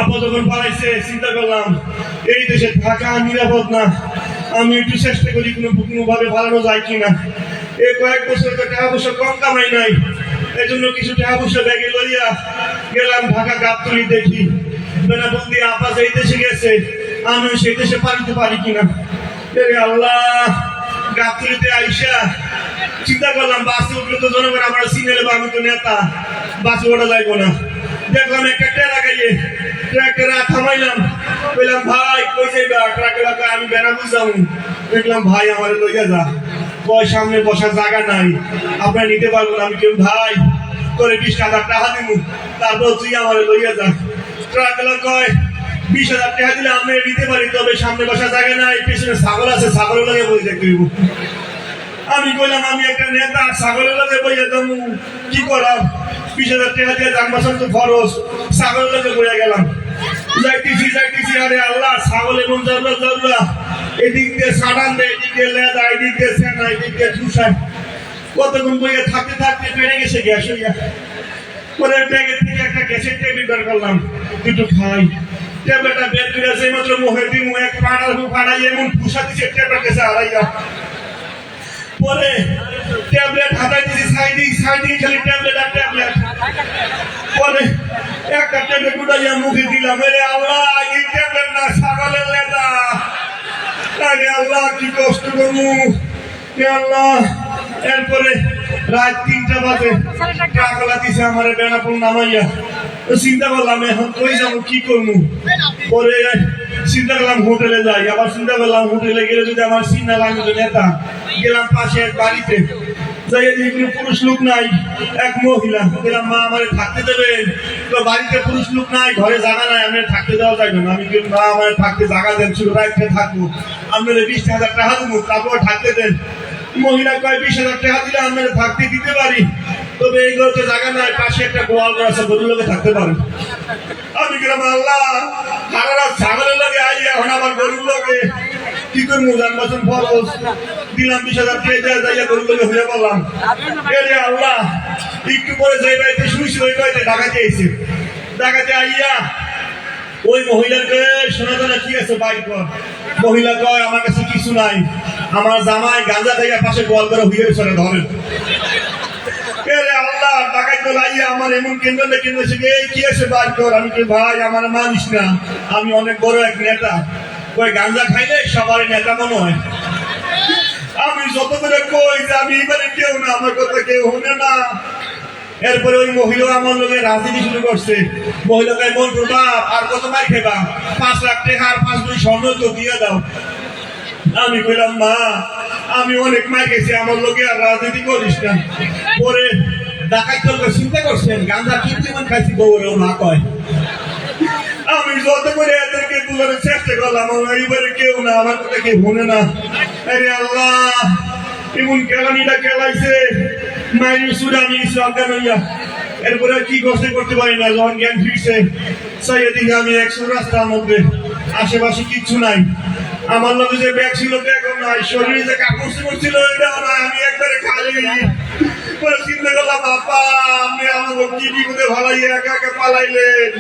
আপা যখন পালাইছে চিন্তা করলাম এই দেশে থাকা নিরাপদ না। আমি একটু চেষ্টা করি কোনো ভাবে পালানো যায় কিনা। এই কয়েক বছর তো টাকা পয়সা কম কামাই নাই, এই জন্য কিছু টাকা পয়সা ব্যাগে লইয়া গেলাম ঢাকা গাবতলি। দেখি বেনাবন্দি আপা এই দেশে গেছে, আমি সেই দেশে পালিতে পারি কিনা। আল্লাহ, গাবতলিতে আইসা চিন্তা করলাম বাসে উঠলে তো জনগণ আমরা চিনে নেবো, আমি তো নেতা, বাসে ওঠা যাইবো না। দেখলাম একটা টেরা গাইয়ে ট্রাক্টরে থামাইলাম, বললাম ভাই কই যাইবা? ট্রাক্টর আমি বেনাবুল যাবো। দেখলাম ভাই আমার লইয়া যা। কয় সামনে বসার জায়গা নাই, আপনারা নিতে পারবেন? আমি কেউ ভাই করে 20,000 টাকা দিব, তারপর তুই আমার লইয়া যা। ট্রাকলা কয় 20,000 টাকা দিলে আমরা নিতে পারি, তবে সামনে বসার জায়গা নাই, পেছনে ছাগল আছে, ছাগলের লাগে বই দেখতে দিব। আমি কইলাম আমি একটা নেতা, ছাগলের লাগে বইয়া যাবো, কি করার? 20,000 টাকা দিয়ে যান বাসন তো খরচ, ছাগলের লাগে বইয়া গেলাম। যাইতেছি আরে আল্লাহ, ছাগল এবং জরুরা এদিক দিয়ে সাড়ান দেয়, এদিক দিয়ে লেদা, এদিক দিয়ে সেনা, এদিক দিয়ে ঝুসায়। কতক্ষণ বইয়া থাকতে পেরে গেছে গ্যাস হইয়া। পরে ব্যাগের থেকে একটা গ্যাসের ট্যাবলেট বের করলাম, একটু খাই। ট্যাবলেটটা বের করে সেই মাত্র মুখে এক ফাড়াই এমন ফুসা দিচ্ছে, ট্যাবলেট গেছে হারাইয়া। পরে ট্যাবলেট হাতাই দিয়েছি, সাইডে খালি ট্যাবলেট আর ট্যাবলেট। পরে একটা ট্যাবলেট উঠাইয়া মুখে দিলাম, আরে আল্লাহ এই ট্যাবলেট না, ছাগলের লেদা। আরে আল্লাহ কি কষ্ট করবো আল্লাহ। এরপরে রাত 3টা বাজে টাকা দিছে আমার বেনাপুর নামাইয়া। চিন্তা করলাম এখন কই যাবো, কি করবো? পরে চিন্তা করলাম হোটেলে যাই, আবার চিন্তা করলাম হোটেলে গেলে যদি আমার চিন্তা লাগে নেতা। গেলাম পাশে এক বাড়িতে, যাই কোনো পুরুষ লোক নাই, এক মহিলা। গেলাম মা আমারে থাকতে দেবেন? তো বাড়িতে পুরুষ লোক নাই, ঘরে জায়গা নাই, আমি থাকতে দেওয়া যাবে না। আমি কিন্তু মা আমার থাকতে জায়গা দেন, শুধু রাইতে থাকবো, আপনারা 20,000 টাকা দেবো, তারপর থাকতে দেন। মহিলা কয় 20,000 টাকা দিলে আমরা থাকতে দিতে পারি, তবে এই ঘরে জায়গা নাই, পাশে একটা গোয়াল আছে, গরুর লোকে থাকতে পারে। আমি গেলাম আল্লাহ, সারা ছাগলের লোকে আই, এখন আমার গরুর লোকে কি করবো? যানবাসন খরচ দিলাম 20,000 টাকা যাইয়া গরুর লোকে হয়ে বললাম। আল্লাহ একটু পরে যে বাড়িতে শুয়েছি ওই বাড়িতে ডাকাতে আইছে। ডাকাতে আইয়া ওই মহিলাকে শোনা জানা কি আছে বাইক কর। মহিলা কয় আমার কাছে কিছু নাই, আমার জামাই গাঁজা খাইয়া পাশে গোয়াল করে হইয়ে চলে ধরেন। আল্লাহ টাকাই তো লাইয়া আমার এমন কেন্দ্রে কি আছে বাইক কর। আমি কি ভাই আমার মানিস না, আমি অনেক বড় এক নেতা। কয় গাঁজা খাইলে সবার নেতা মনে হয়। আমি যত করে কই যে আমি এবারে কেউ না, আমার কথা কেউ হনে না। এরপরে ওই মহিলা আমার লোকের রাজনীতি শুরু করছে। মহিলাকে মন করবা আর কত মার খেবা, 5 লাখ টাকা আর 5 ভরি স্বর্ণ তো দিয়ে দাও। আমি কইলাম মা আমি অনেক মার গেছি, আমার লোকে আর রাজনীতি করিস না। পরে ডাকাই তোর চিন্তা করছেন গাঁজা কি পরিমাণ খাইছি, বউরেও না কয়। আমি যত করে এদেরকে বুঝানোর চেষ্টা করলাম, এইবারে কেউ না, আমার কথা কেউ শুনে না। আরে আল্লাহ এমন কেলানিটা কেলাইছে, মায়ের সুরে আমি অজ্ঞান হইয়া। এরপরে কি করতে পারি না, যখন জ্ঞান ফিরছে চাইয়ে দিকে আমি 100 রাস্তার মধ্যে, আশেপাশে কিচ্ছু নাই। আমার লোকে যে ব্যাগ ছিল ব্যাগও নাই, শরীরে যে কাপড় চোপড় ছিল এটাও নাই, আমি একবারে খালি। পরে চিন্তা করলাম বাবা আপনি আমাকে কি বিপদে ভালাইয়ে একা একা পালাইলেন,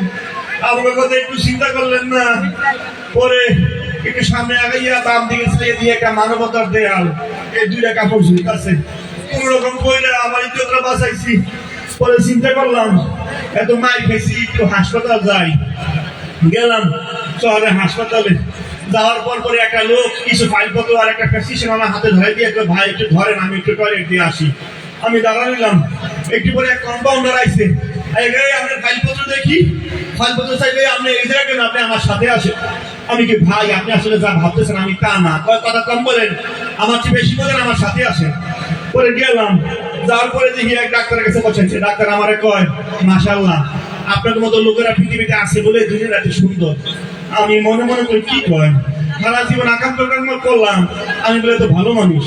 আমার কথা একটু চিন্তা করলেন না। পরে একটু সামনে আগাইয়া বাম দিকে চাইয়ে দিয়ে একটা মানবতার দেয়াল, এই 2টা কাপড় ঝুলতেছে, কোন রকম কইলে আমার ইজ্জতটা বাঁচাইছি। পরে চিন্তা করলাম এত মাই খাইছি, একটু হাসপাতাল যাই। গেলাম শহরে হাসপাতালে। যাওয়ার পরে একটা লোক কিছু ফাইলপত্র আর একটা প্রেসক্রিপশন আমার হাতে ধরে দিয়ে ভাই একটু ধরেন, আমি একটু টয়লেট দিয়ে আসি। আমি দাঁড়ালাম, একটু পরে এক কম্পাউন্ডার আইছে, আপনার ফাইলপত্র দেখি। ফাইলপত্র চাইলে আপনি এই জায়গায় কেন, আপনি আমার সাথে আসেন। আমি কি ভাই আপনি আসলে যা ভাবতেছেন আমি তা না, কয় কথা কম বলেন, আমার চেয়ে বেশি বলেন, আমার সাথে আসেন। পরে গেলাম, যাওয়ার পরে দেখি এক ডাক্তারের কাছে বসেছে। ডাক্তার আমারে কয় মাশাআল্লাহ আপনার মতো লোকেরা পৃথিবীতে আছে বলে দুনিয়া এত সুন্দর। আমি মনে মনে করি কি কয়, সারা জীবন আকান্ত করলাম, আমি বলে তো ভালো মানুষ।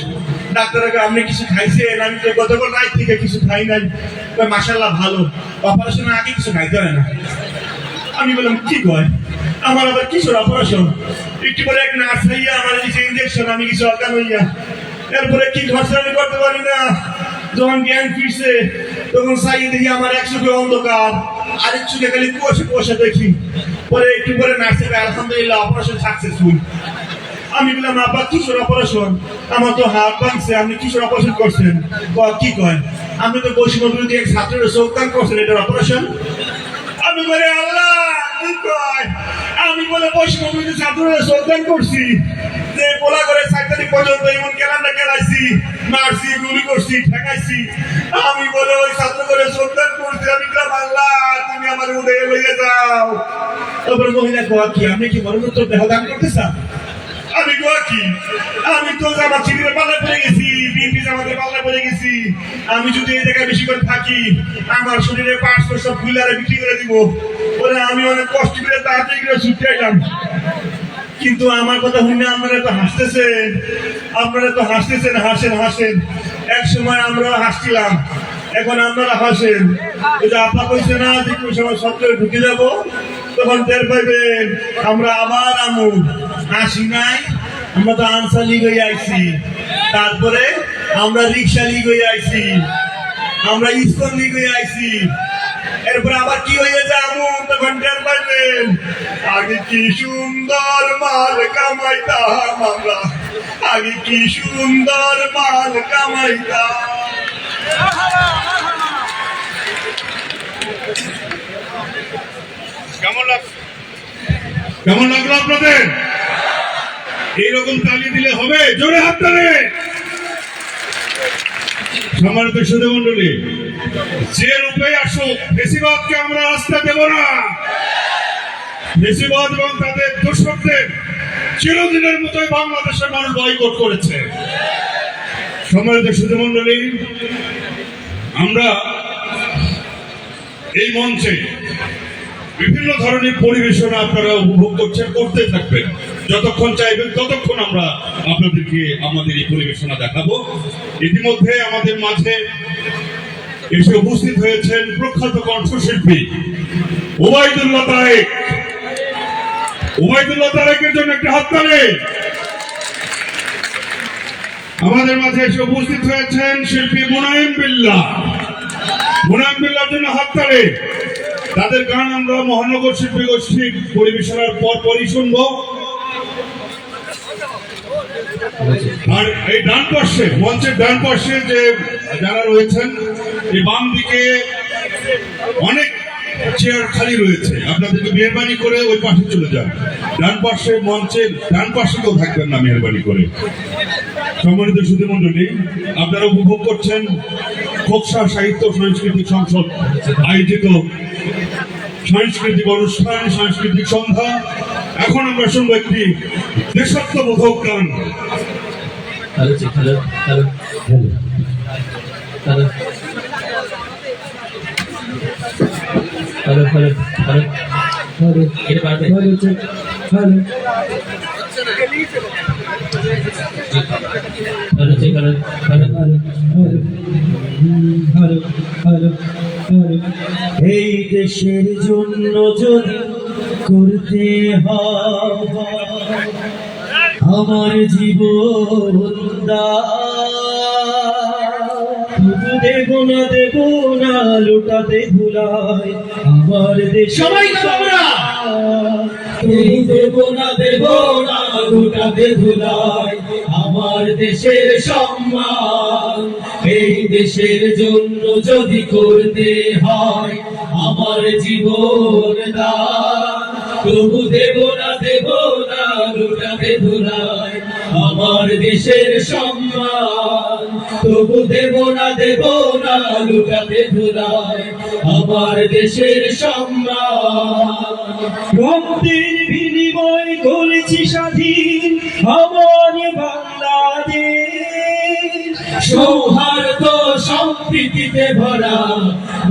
ডাক্তার আপনি কিছু খাইছেন? আমি তো গতকাল রাত থেকে কিছু খাই নাই। মাশাআল্লাহ ভালো, অপারেশনের আগে কিছু খাইতে হয় না। আমি বললাম কি কয়, আমার আবার কিশোর অপারেশন? একটু পরে এক নার্স হইয়া আমার কিছু ইঞ্জেকশন, আমি কিছু অজ্ঞান হইয়া। এরপরে কি ঘটছে আমি করতে পারি না। যখন জ্ঞান ফিরছে তখন চাই দেখি আমার 1 চোখে অন্ধকার, আরেক চোখে খালি কুয়াশা দেখি। পরে একটু পরে নার্সে আলহামদুলিল্লাহ অপারেশন সাকসেসফুল। আমি বললাম আব্বা কিশোর অপারেশন? আমার তো হাত ভাঙছে, আপনি কিশোর অপারেশন করছেন? কি কয়, আপনি তো বৈষম্য বিরোধী এক ছাত্রের যোগদান করছেন, এটার অপারেশন? আমি বলে আল্লাহ কি কয়, আমি বলে বৈষম্য বিরোধী ছাত্রের যোগদান করছি, যে পোলা করে 4 তারিখ পর্যন্ত এমন কেলানটা কেলাইছি, মারছি, গুলি করছি, ঠেকাইছি। আমি বলে ওই ছাত্র করে যোগদান করছি। আমি বললাম আল্লাহ তুমি আমার উঠে লইয়ে যাও। তারপর মহিলা কয় কি আপনি কি মরণোত্তর দেহদান করতে চান? আমি কয় কি, আমি তো আমার ছেলের পালা পেয়ে গেছি, বিএনপি জামাতের পাল্লা পড়ে গেছি। আমি যদি এই জায়গায় বেশি করে থাকি, আমার শরীরে পার্টস সব ফুলারে বিক্রি করে দিব। ওরা আমি অনেক কষ্ট করে তাড়াতাড়ি করে ছুটে এলাম, কিন্তু আমার কথা শুনে আপনারা তো হাসতেছেন, হাসেন হাসেন। এক সময় আমরা হাসছিলাম, এখন আপনারা হাসেন। ওই যে আপা কইছে না যে কোন সময় সত্তরে ঢুকে যাব, তখন টের পাইবেন আমরা আবার হাসি নাই। আমরা তো আনসার লিগ হয়ে আইছি, তারপরে আমরা রিক্সা লিগ হয়ে আইছি, আমরা ইস্কন লিগ হয়ে আইছি, এরপরে আবার কি হয়ে যাবো তখন টের পাইবেন আগে কি সুন্দর মাল কামাইতাম আমরা, আগে কি সুন্দর মাল কামাইতাম। কেমন লাগলো আপনাদের? এইরকম তালি দিলে হবে, জোরে হাত তালে। সম্মানিত সুধী মন্ডলী, যে রূপে আসুক ফেসিবাদকে আমরা রাস্তা দেব না। ফেসিবাদ এবং তাদের দোষকদের চিরদিনের মতোই বাংলাদেশের মানুষ বয়কট করেছে। সম্মানিত সুধী মন্ডলী, আমরা এই মঞ্চে বিভিন্ন ধরনের পরিবেশনা আপনারা উপভোগ করছেন, করতে থাকবেন। যতক্ষণ চাইবেন ততক্ষণ আমরা আপনাদেরকে আমাদের এই পরিবেশনা দেখাবো। ইতিমধ্যে আমাদের মাঝে এসে উপস্থিত হয়েছেন প্রখ্যাত কণ্ঠশিল্পী ওবায়দুল্লাহ তারেক। ওবায়দুল্লাহ তারেকের জন্য একটা হাততালি। আমাদের মাঝে এসে উপস্থিত হয়েছেন শিল্পী মুনায়েম বিল্লাহ। মুনায়েম বিল্লাহর জন্য হাততালি। তাদের গান আমরা মহানগর শিল্পী গোষ্ঠী পরিবেশনার পরই শুনবো। আর এই ডান পাশে, মঞ্চের ডান পাশে যে যারা রয়েছেন, এই বাম দিকে অনেক চেয়ার খালি রয়েছে, আপনাদেরকে মেহরবানি করে ওই পাশে চলে যান। ডান পাশে, মঞ্চের ডান পাশে কেউ থাকবেন না মেহরবানি করে। সম্মানিত সুধী মন্ডলী, আপনারা উপভোগ করছেন খোকসা সাহিত্য সাংস্কৃতিক সংসদ আয়োজিত সাংস্কৃতিক অনুষ্ঠান, সাংস্কৃতিক সন্ধ্যা। এখন আমরা শুনবো একটি দেশাত্মবোধক গান। এই দেশের জন্য যদি করতে হয় আমার জীবন তবু দেব না লুটাতে ভুলাই আমার দেশ। সবাই দেব না লুটাতে ভুলাই আমার দেশের সম্মান। এই দেশের জন্য যদি করতে হয় আমার জীবন দান, তবু দেব না লুটাতে ভুলাই আমার দেশের সম্মান। তবু দেব না লুটাতে ভুলাই আমার দেশের সম্মান। রক্তের বিনিময় করেছি স্বাধীন আমার বাংলাদেশ, সৌহার্দ্য সম্প্রীতিতে ভরা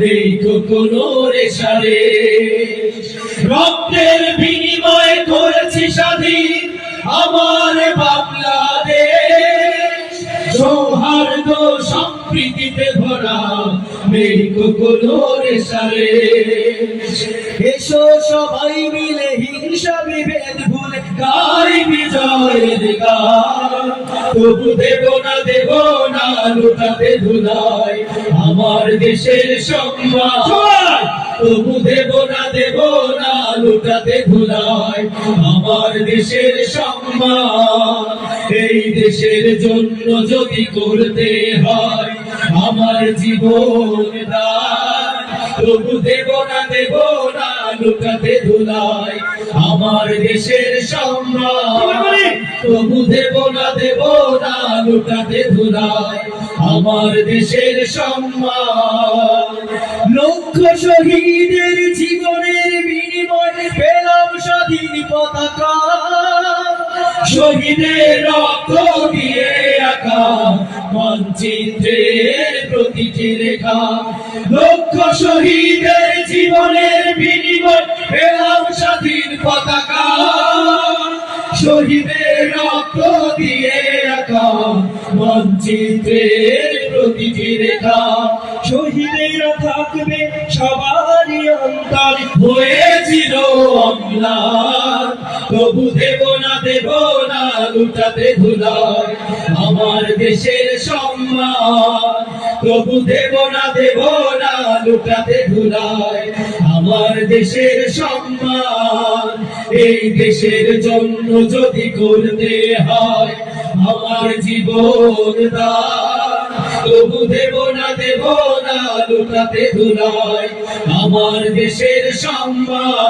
নেই কোনো রেশারেশ। রক্তের বিনিময় করেছি স্বাধীন আমার বাংলাদেশ, সৌহার্দ্য সম্প্রীতিতে ভরা নেই কোনো রেশারেশ। এসো সবাই মিলে হিংসা বিভেদ ভুলে গাই বিজয়ের গান, তবু দেব না লুটাতে ভুলাই আমার দেশের সম্মান। তবু দেব না লুটাতে ভুলাই আমার দেশের সম্মান। এই দেশের জন্য যদি করতে হয় আমার জীবন দান, তবু দেব না লুটাতে ভুলাই আমার দেশের সম্মান। তবু দেব না লুটাতে ভুলাই আমার দেশের সম্মান। লক্ষ শহীদের জীবনের বিনিময়ে পেলাম স্বাধীন পতাকা, শহীদের রক্ত দিয়ে আঁকা মানচিত্রের প্রতিটি রেখা, লক্ষ শহীদের জীবনের বিনিময় পেলাম স্বাধীন পতাকা। শহীদের রক্ত দিয়ে আঁকা মানচিত্রের প্রতিটি রেখা, শহীদেরা থাকবে সবারই অন্তর হয়েছিল অম্লান। তবু দেব না লুটাতে ধুলায় আমার দেশের সম্মান। তবু দেব না লুটাতে ধুলায় আমার দেশের সম্মান। এই দেশের জন্য যদি করতে হয় আমার জীবন দান, তবু দেব না লুটাতে ধুলায় আমার দেশের সম্মান।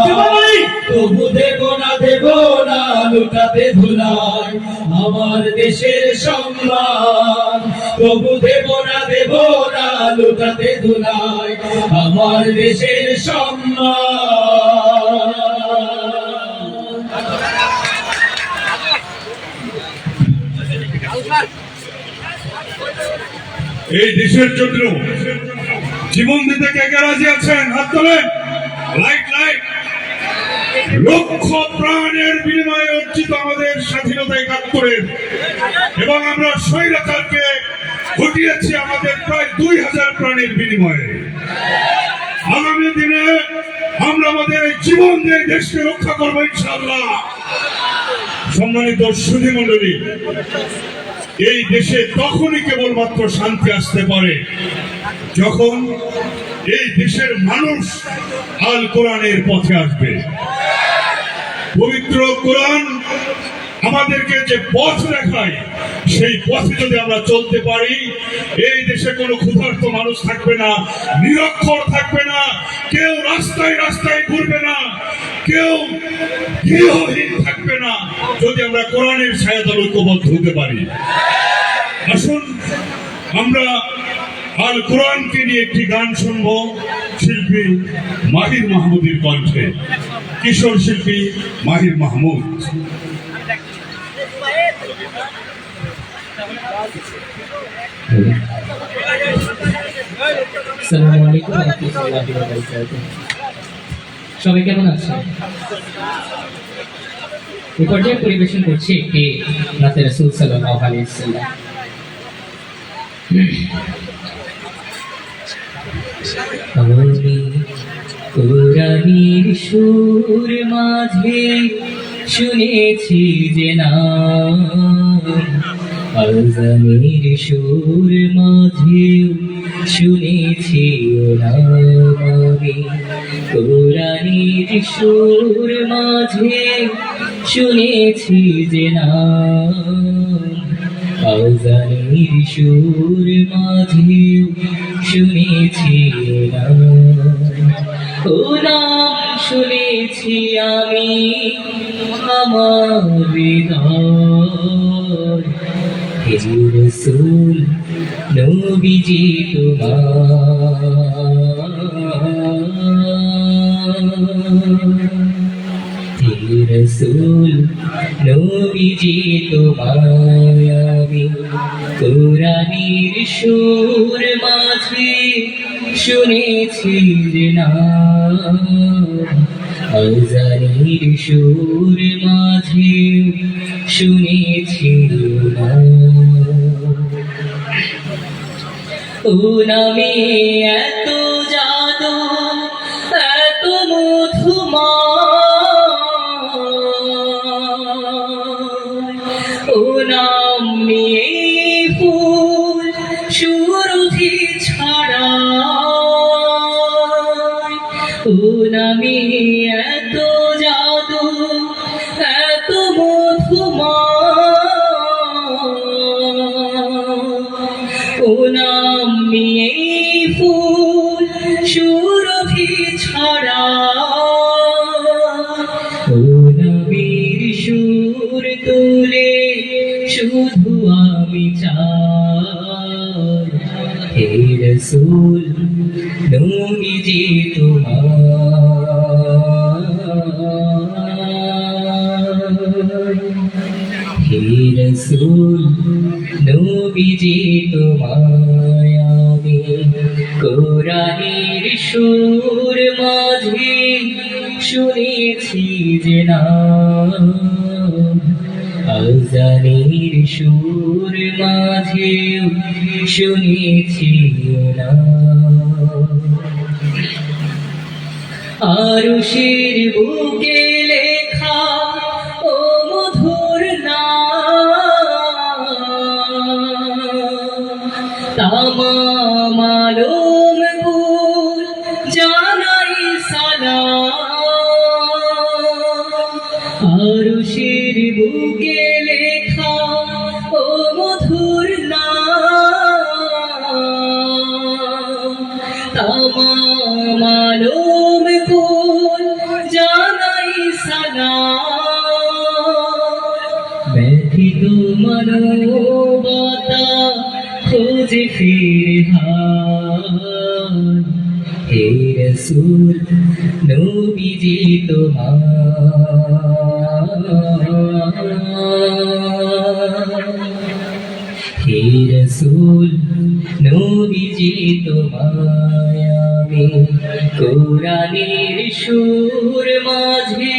তবু দেব না লুটাতে ধুলায় আমার দেশের সম্মান। তবু দেব না লুটাতে ধুলায় আমার দেশের সম্মান। এই দেশের জন্য জীবন দিতে কে কে রাজি আছেন? হাত তোলেন। Light light. লক্ষ প্রাণের বিনিময়ে অর্জিত আমাদের স্বাধীনতা ৭১ এবং আমরা স্বৈরাচারকে ঘটিয়েছি আমাদের প্রায় ২০০০ প্রাণের বিনিময়ে। আগামী দিনে আমরা আমাদের এই জীবন দিয়ে দেশকে রক্ষা করবো ইনশাআল্লাহ। সম্মানিত সুধী মণ্ডলী, এই দেশে তখনই কেবলমাত্র শান্তি আসতে পারে যখন এই দেশের মানুষ আল কোরআনের পথে আসবে। পবিত্র কোরআন আমাদেরকে যে পথ দেখায় সেই পথে যদি আমরা চলতে পারি, এই দেশে কোনো ক্ষুধার্ত মানুষ থাকবে না, নিরক্ষর থাকবে না, কেউ রাস্তায় রাস্তায় ঘুরবে না, কেউ গৃহহীন থাকবে না, যদি আমরা কোরআনের ছায়াতলে ঐক্যবদ্ধ হতে পারি। আসুন আমরা আল কোরআনকে নিয়ে একটি গান শুনবো শিল্পী মাহির মাহমুদের কণ্ঠে। কিশোর শিল্পী মাহির মাহমুদ। আসসালামু আলাইকুম ওয়া রাহমাতুল্লাহি ওয়া বারাকাতুহু। সবাই কেমন আছেন? এই পর্যায়ে পরিবেশন করছি একটি নাতে রাসূল সাল্লাল্লাহু আলাইহি ওয়াসাল্লাম। আমি কোরআনের সুর মাঝে শুনেছি যে নাম, আযানের সুর মাঝে শুনেছি নাম। আমি কোরআনের সুর মাঝে শুনেছি যে নাম, আযানের সুর মাঝে শুনেছি নাম। ও নাম শুনেছি আমি আমার হৃদয়, হে রাসূল নবীজি তোমার, হে রাসূল নবীজি তোমায় আমি কোরআনের সুর মাঝে শুনেছি যে নাম, আযানের সুর মাঝে শুনেছি নাম। ও নামে এত জাদু এত মধুময়, ও নাম নিয়ে ফুল সুরভি ছড়া, ও নামে এত জাদু এত মধুময়, ও নাম নিয়ে ফুল সুরভি ছড়া। ও নবীর সুর তুলে শুধু আমি চাই, হে রাসূল নবীজি তোমার। রসূল নবীজি তোমায় আমি কোরআনের সুর মাঝে শুনেছি যে নাম আজানের সুর মাঝে শুনেছি নাম আরশের বুকে লেখা ও মধুর নাম তামাম আলম কুল জানাই সালাম আরশের বুকে লেখা ও মধুর নাম তামাম আলম কুল জানাই সালাম ব্যথিত মানবতা খোঁজে ফিরহান হে রসূল নবীজি তোমার হে রসূল নবীজি তোমায় আমি কোরআনের সুর মাঝে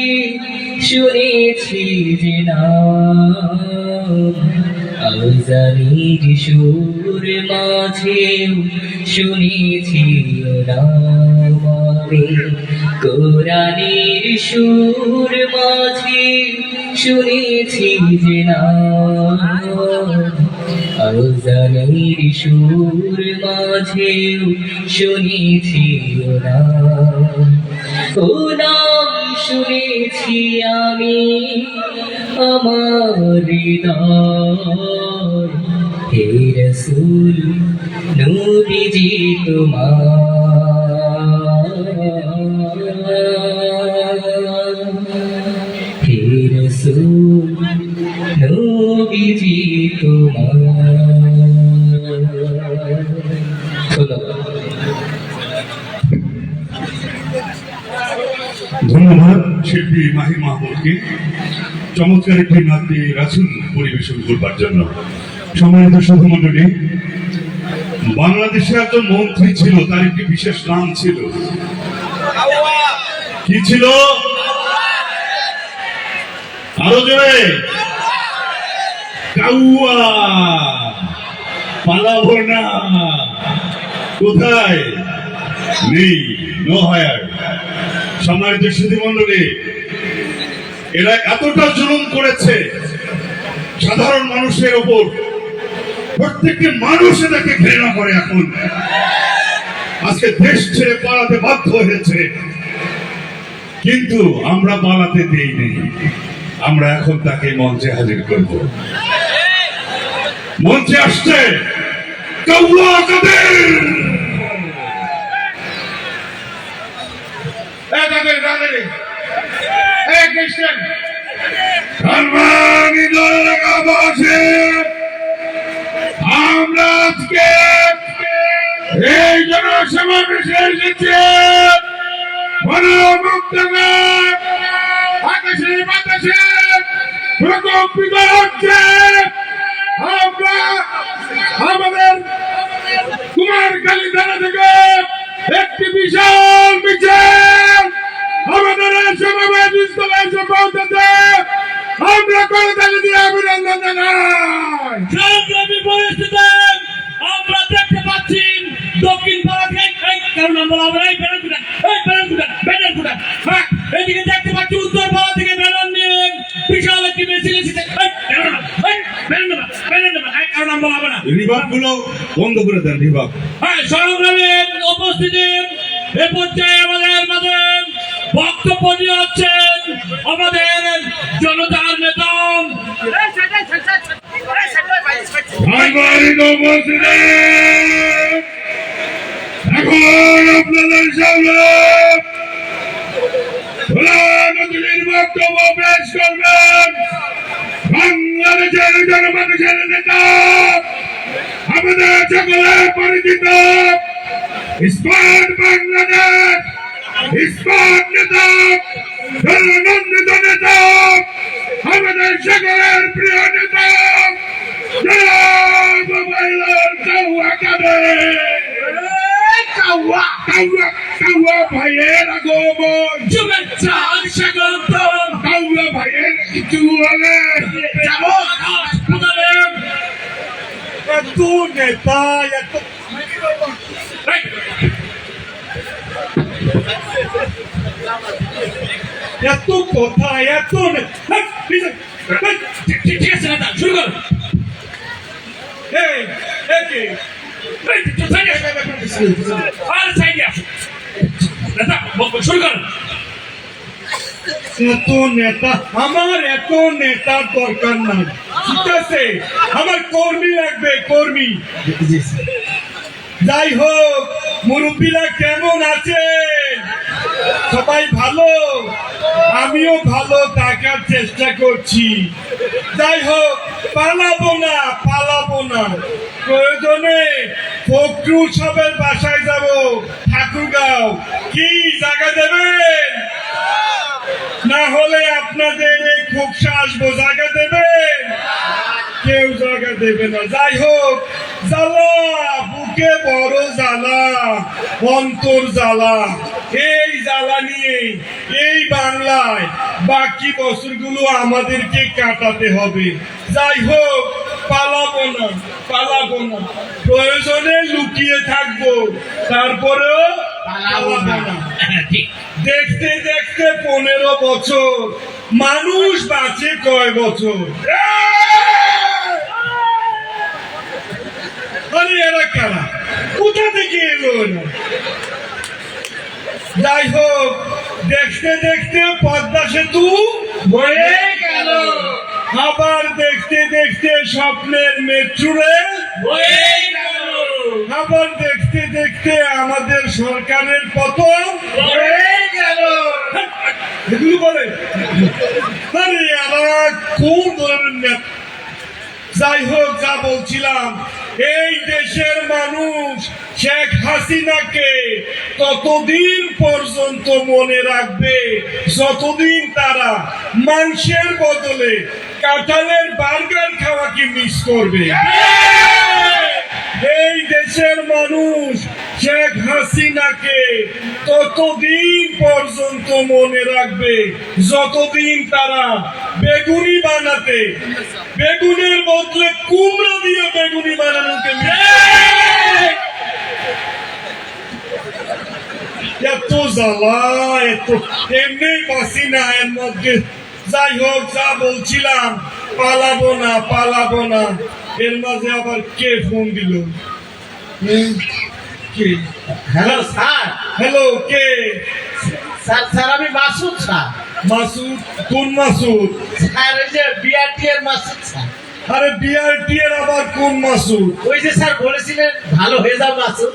শুনেছি যে নাম আজানের সুর মাঝে শুনেছি নাম আমি কোরআনের সুর মাঝে শুনেছি যে নাম আজানের সুর মাঝে শুনেছি ও নাম শুনেছি আমি আমার হৃদয় হে রসূল নবীজি তোমার হে রসূল নবীজি তোমার ধন্যবাদ শিল্পী মাহি মাহমুদকে চমৎকার একটি নাতি রাসূল পরিবেশন করবার জন্য। সম্মানিত সভামণ্ডলী, বাংলাদেশে একজন মন্ত্রী ছিল, তার একটি বিশেষ নাম ছিল। কি ছিল? আরো জোরে। কাউয়া। পালাবো না। কোথায়? নেই, নো হায়ার। সম্মানিত সুধীমণ্ডলী, এরা এতটা জুলুম করেছে সাধারণ মানুষের ওপর, প্রত্যেকটি মানুষ এটাকে ঘৃণা করে। এখন আজকে দেশ ছেড়ে পালাতে বাধ্য হয়েছে, কিন্তু আমরা পালাতে দেইনি। আমরা এখন তাকে মঞ্চে হাজির করব। মঞ্চে আসছে কাউয়া কাদের। আমরা আজকে এই জনসমাবেশে এসেছি আকাশে বাতাসে প্রকম্পিত হচ্ছে। আমরা আমাদের কুমারখালী থানা থেকে একটি বিশাল মিছিল আমাদের সমাবেশ স্থলে এসে পৌঁছেছে। আমরা করতালি দিয়ে অভিনন্দন জানাই। সংগ্রামী পরিস্থিতি আমরা দেখতে পাচ্ছি দক্ষিণ ভারতে, কারণ আমরা এই এদিকে দেখতে পাচ্ছি উত্তর ভারত থেকে ব্যানার নিয়ে বিশাল একটি মিছিল এসেছে। কারণ আমরা হবে না, রিভাব গুলো বন্ধ করে দেন। রিভাব। হ্যাঁ, সংগ্রামী উপস্থিতি এ পর্যায়ে আমাদের মাঝে বক্তব্য নিয়ে হচ্ছেন আমাদের জনতার নেতা এখন আপনাদের সামনে প্রধানমন্ত্রীর বক্তব্য পেশ করবেন বাংলাদেশের জনমানুষের নেতা, আমাদের সকলের পরিচিত স্মার্ট বাংলাদেশ স্মার্ট নেতা, জননন্দিত নেতা, আমাদের সকলের প্রিয় নেতা ভাইয়ের আগমন শুভেচ্ছা স্বাগতম কাউয়া ভাইয়ের কিছু হলে যাবো হাসপাতালে এত নেতা এত এত কথা এত ঠিক আছে নেতা শুরু করো আর সাইডে আসো নেতা শুরু করো এত নেতা আমার এত নেতার দরকার নাই ঠিক আছে আমার কর্মী লাগবে কর্মী যাই হোক মুরব্বীরা কেমন আছেন সবাই ভালো আমিও ভালো থাকার চেষ্টা করছি যাই হোক পালাবো না প্রয়োজনে ফখরুল সাহেবের বাসায় যাব ঠাকুরগাঁও কি জায়গা দেবেন না হলে আপনাদের এই খোকসা আসবো জায়গা দেবেন কেউ জায়গা দেবে না যাই হোক জ্বালা বুকে বড় জ্বালা অন্তর জ্বালা এই জ্বালা নিয়ে এই বাংলায় বাকি বছরগুলো আমাদেরকে কাটাতে হবে যাই হোক পালাবো না প্রয়োজনে লুকিয়ে থাকবো তারপরেও পালাবো না ঠিক দেখতে দেখতে 15 বছর মানুষ বাঁচে কয় বছর আরে এরা কারা কোথা থেকে এলো না যাই হোক দেখতে দেখতে পদ্মা সেতু হয়ে গেল আবার দেখতে দেখতে স্বপ্নের মেট্রো রেল হয়ে গেল আবার দেখতে দেখতে আমাদের সরকারের পতন হয়ে গেল এগুলো বলে আরে এরা কোন ধরনের নেতা যাই হোক যা বলছিলাম এই দেশের মানুষ শেখ হাসিনাকে ততদিন পর্যন্ত মনে রাখবে যতদিন তারা মাংসের বদলে কাঁঠালের বার্গার খাওয়াকে মিস করবে এই দেশের মানুষ শেখ হাসিনাকে ততদিন পর্যন্ত মনে রাখবে যতদিন তারা বেগুনি বানাতে বেগুনের বদলে কুমড়া দিয়ে বেগুনি বানানোকে এত জ্বালা এত এমনি বাসি না এর মধ্যে যাই হোক যা বলছিলাম পালাবো না এর মাঝে আবার কে ফোন দিল হ্যালো স্যার হ্যালো কে স্যার আমি মাসুদ স্যার মাসুদ কোন মাসুদ স্যার ওই যে বিআরটি এর মাসুদ স্যার আরে বিআরটি এর আবার কোন মাসুদ ওই যে স্যার বলেছিলেন ভালো হয়ে যাও মাসুদ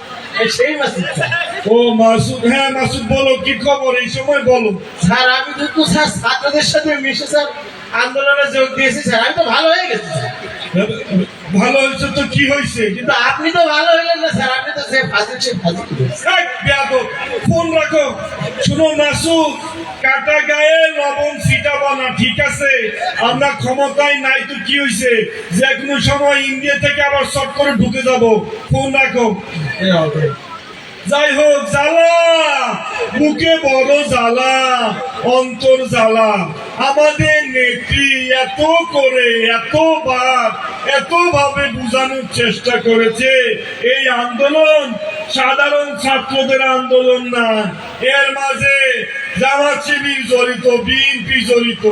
সেই মাসুদ স্যার ও মাসুদ হ্যাঁ মাসুদ বলো কি খবর এই সময় বলো স্যার আমি কিন্তু স্যার ছাত্রদের সাথে মিশে স্যার আন্দোলনে যোগ দিয়েছি স্যার আমি তো ভালো হয়ে গেছি স্যার ভালো হয়েছে তো কি হয়েছে কিন্তু আপনি তো ভালো হইলেন না স্যার আপনি তো সে ফাজিল ফোন রাখো শুনো মাসুদ কাটা গায়ে লবণ ছিটাবো না ঠিক আছে আমরা ক্ষমতায় নাই তো কি হয়েছে যে কোনো সময় ইন্ডিয়া থেকে আবার শর্ট করে ঢুকে যাব ফোন রাখো যাই হোক জ্বালা বুকে বড় জ্বালা অন্তর জ্বালা আমাদের নেত্রী এত করে এতবার এতভাবে বোঝানোর চেষ্টা করেছে এই আন্দোলন সাধারণ ছাত্রদের আন্দোলন না এর মাঝে জামাত শিবির জড়িত বিএনপি জড়িত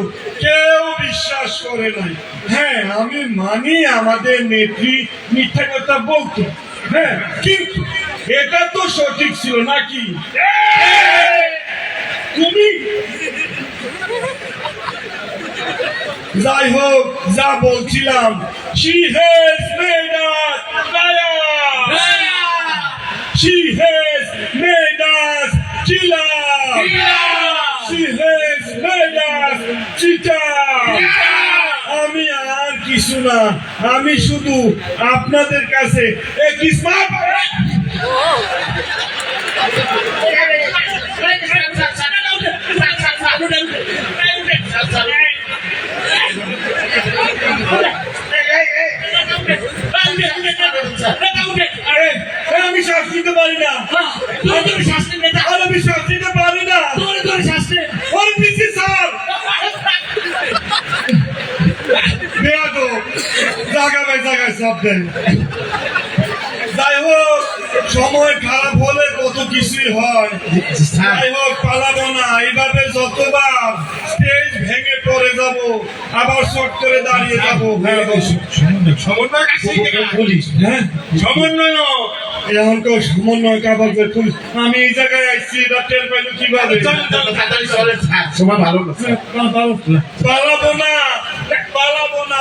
কেউ বিশ্বাস করে নাই হ্যাঁ আমি মানি আমাদের নেত্রী মিথ্যা কথা বলতো হ্যাঁ কিন্তু এটা তো সঠিক ছিল নাকি তুমি যাই হোক যা বলছিলাম she has made us liars she has made us killers she has made us cheaters আমি আর কিছু না আমি শুধু আপনাদের কাছে এক স্মার্ট দিতে পারি না তোর শাস্তি নেতা আমি শ্বাস দিতে পারি না তোর শাস্তি ওর পিসি স্যার বেয়াদো জায়গায় সব দেন যাই হোক সময় খারাপ হলে কত কিছুই হয় যাই হোক পালাবো না এইভাবে যতবার স্টেজ ভেঙে পড়ে যাব আবার শর্ট করে দাঁড়িয়ে যাবো সমন্বয় পুলিশ হ্যাঁ সমন্বয় এখন তো সমন্বয় কাবার পুলিশ আমি এই জায়গায় আসছি এটা টের পাইলো কিভাবে সময় ভালো না পালাবো না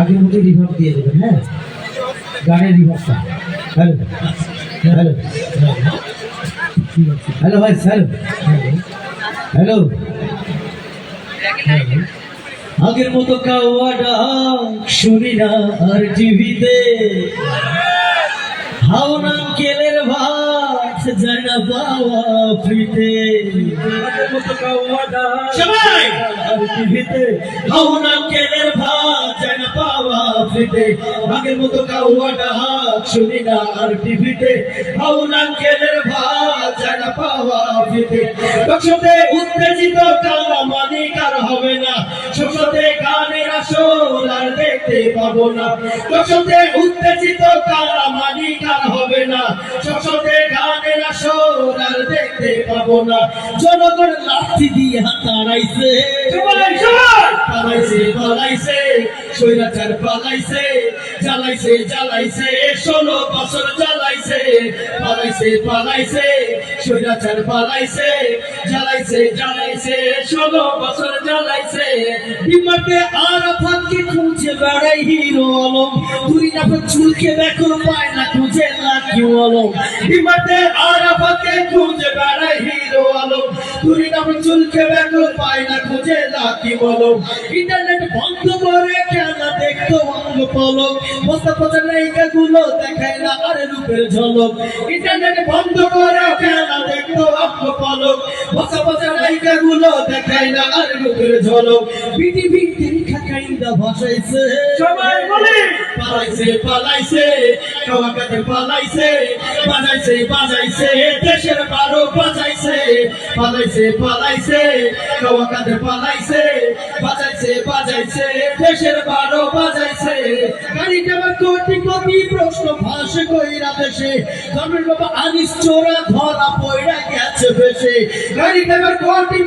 আগের মতো রিভার্ব দিয়ে দেবেন, হ্যাঁ, গানের রিভার্বটা। হ্যালো হ্যালো হ্যালো ভাই, হ্যালো আগের মতো কাওয়া ডাক শুনি না আর টিভিতে, হাওনা কেলের ভাত যায় না পাওয়া ফ্রিতে, আগের মতো কাওয়া ডাক সবাই আর টিভিতে, হাওনা কেলের ভাত যায় না পাওয়া ফ্রিতে, আগের মতো কাওয়া ডাক শুনি না আর টিভিতে, হাওনা কেলের ভাত যায় না পাওয়া ফ্রিতে, টকশোতে উত্তেজিত কালা মানিক আর হবে না, সংসদে গানের আসর আর দেখতে পাবো না, টকশোতে উত্তেজিত কালা মানিক আর হবে না, সংসদে গানের আসর আর দেখতে পাবো না, জনগণ লাঠি দিয়ে তাড়াইছে, পালাইছে স্বৈরাচার পালাইছে, জ্বালাইছে 16 বছর জ্বালাইছে, পালাইছে স্বৈরাচার পালাইছে, জ্বালাইছে 16 বছর জ্বালাইছে, বিমাতে আরাফাতকে খুঁজে বেড়াই হিরো আলম, তুই না চুলকে দেখো পায় না খুঁজে লাকি আলম, বিমাতে আরাফাতকে খুঁজে বেড়াই হিরো আলম, তুই না চুলকে দেখো পায় না খুঁজে লাকি আলম, ইন্টারনেট বন্ধ করে কেন দেখতো অঙ্গ পলক, বস্তা পচা নায়িকা গুলো দেখায় না আর রূপের ঝলক, ইন্টারনেট বন্ধ করে কেন দেখতো অঙ্গ পলক, বস্তা পচা নায়িকা গুলো দেখায় না আর রূপের ঝলক, পৃথিবী তিনখা কাইন্দা ভাসাইছে, সবাই বলে পালাইছে কাওয়াকাতে পালাইছে, বাজাইছে দেশের 12 বাজাইছে, পালাইছে কাওয়াকাতে পালাইছে, বাজাইছে দেশের 12 বাজাইছে, গাড়িটা কোটি প্রশ্ন ফাঁসে কইরা দেশে, ধর্মের বাবা আনিস চোরা ধরা পয়রা গেছে ফেসে, গাড়িটা কোটি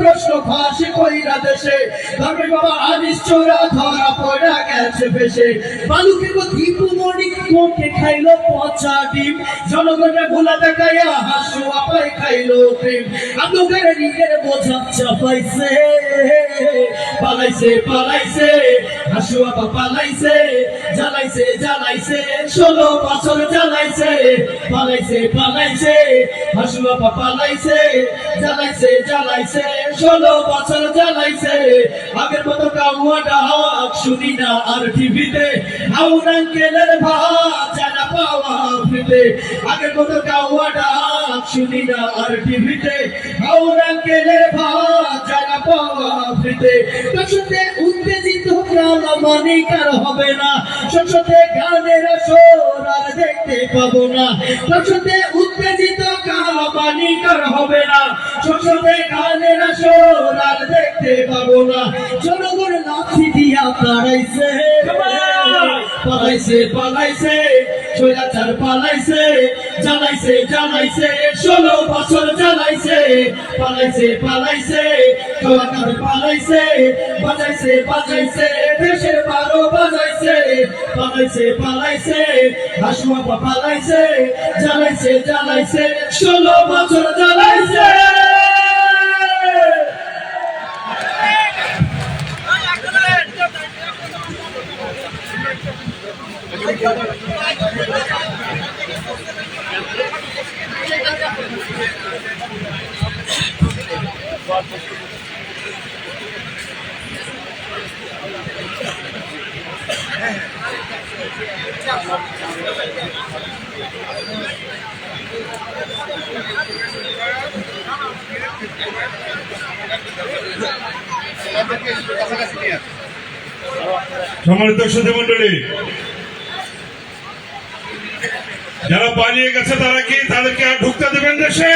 প্রশ্ন ফাঁসে কইরা দেশে, ধর্মের বাবা আনিস চোরা ধরা পয়রা গেছে ফেসে, বালুকে দীপু মণিক কোটে খাইলো পচা ডিম, জনগণের ভোলা দেখাইয়া হাসু আপাই খাইলো প্রেম, আপনাদের নিজের বোঝা চাপাইছে, পালাইছে হাসু আপা পালাইছে, জ্বালাইছে 16 বছর জ্বালাইছে, পালাইছে হাসু আপা পালাইছে, জ্বালাইছে 16 বছর জ্বালাইছে, আগের মতো কাউয়া ডাক শুনি না আর টিভিতে, হাওনা কেলের ভাত যায় না পাওয়া ফ্রিতে, আগের মতো কাউয়া ডাক শুনি না আর টিভিতে, হাওনা কেলের ভাত যায় না পাওয়া ফ্রিতে, টকশোতে উত্তেজিত কালা মানিক আর হবে না, সংসদে গানের আসর আর দেখতে পাবো না, টকশোতে উত্তেজিত কালা মানিক আর হবে না, সংসদে গানের আসর আর দেখতে পাবো না, জনগণ লাঠি দিয়া তাড়াইছে, পালাইছে স্বৈরাচার পালাইছে, জ্বালাইছে 16 বছর জ্বালাইছে, পালাইছে কাওয়াকাতে পালাইছে, বাজাইছে দেশের 12 বাজাইছে, পালাইছে হাসু আপা পালাইছে, জ্বালাইছে 16 বছর জ্বালাইছে। সম্মানিত সুধী মন্ডলী, যারা পালিয়ে গেছে তারা কি তাদেরকে আর ঢুকতে দেবেন দেশে?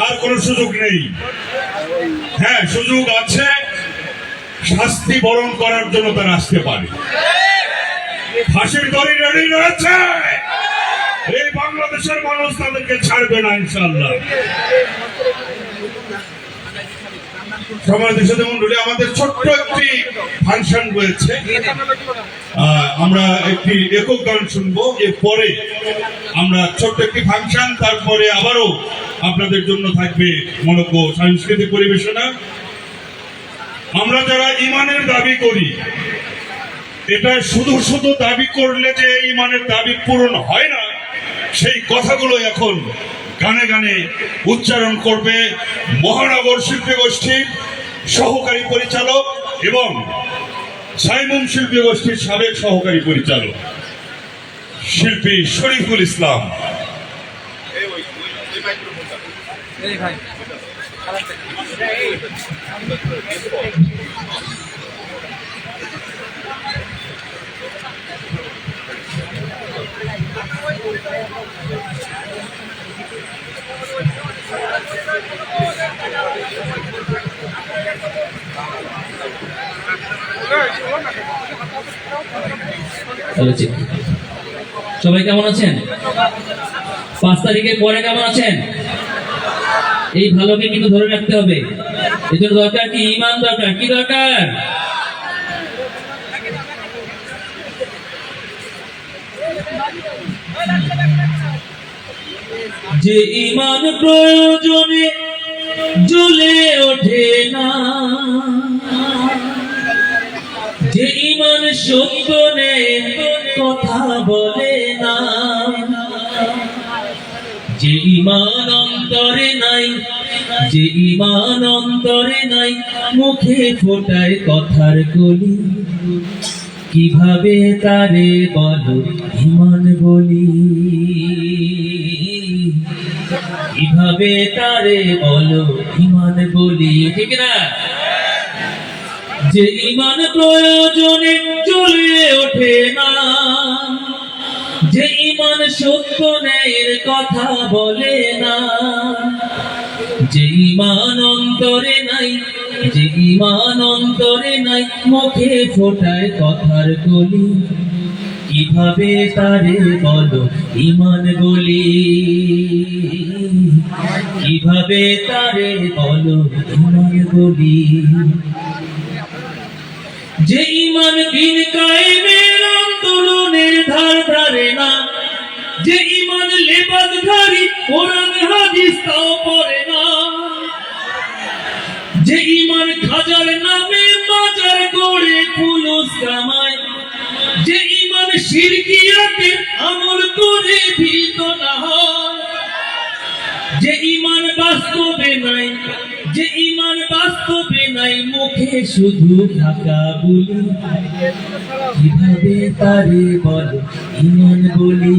আর কোন সুযোগ নেই। হ্যাঁ, সুযোগ আছে, শাস্তি বরণ করার জন্য তারা আসতে পারে। ফাঁসির দড়ি রেডি রয়েছে, এই বাংলাদেশের মানুষ তাদেরকে ছাড়বে না ইনশাআল্লাহ। সম্মানিত সুধী মন্ডলী, আমাদের ছোট্ট একটি ফাংশন রয়েছে। আমরা একটি একক গান শুনবো, এরপরে আমরা ছোট্ট একটি ফাংশন, তারপরে আবারও আপনাদের জন্য থাকবে মনোজ্ঞ সাংস্কৃতিক পরিবেশনা। আমরা যারা ইমানের দাবি করি, এটা শুধু শুধু দাবি করলে যে ইমানের দাবি পূরণ হয় না, সেই কথাগুলো এখন গানে গানে উচ্চারণ করবে মহানগর শিল্পী গোষ্ঠীর সহকারী পরিচালক এবং সাইমুম শিল্পী গোষ্ঠীর সাবেক সহকারী পরিচালক শিল্পী শরীফুল ইসলাম। সবাই কেমন আছেন? 5 তারিখের পরে কেমন আছেন? এই ভালোকে কিন্তু ধরে রাখতে হবে। এজন্য দরকার কি? ঈমান দরকার। কি দরকার? যে ঈমান প্রয়োজনে জ্বলে ওঠে না, যে ঈমান সত্য নেই কথা বলে না, যে ঈমান অন্তরে নাই, যে ঈমান অন্তরে নাই মুখে ফোটায় কথার কলি, কিভাবে তারে বলো ঈমান বলি, কিভাবে তারে বলো ঈমান বলি, ঠিক না? যে ঈমান প্রয়োজনে জ্বলে ওঠে না, যে ঈমান সত্য ন্যায়ের কথা বলে না, যে ঈমান অন্তরে নাই, যে ঈমান অন্তরে নাই মুখে ফোটায় কথার কলি, কিভাবে তারে বলো ঈমান বলি, কিভাবে তারে বলো ঈমান বলি। যে ঈমান দিন কায়েমের আন্দোলনের ধার ধারে না, যে ঈমান লেবাসধারী কোরআন হাদিস তাও পড়ে না, যে ঈমান খাজার নামে মাজার গড়ে ফুলুস কামায়, যে ঈমান শিরকিয়াতের আমল করে ভীত না হয়, যে ঈমান বাস্তবে নাই, যে ঈমান বাস্তবে নাই মুখে শুধু ঢাকা বলি, কিভাবে তারে বলো ঈমান বলি,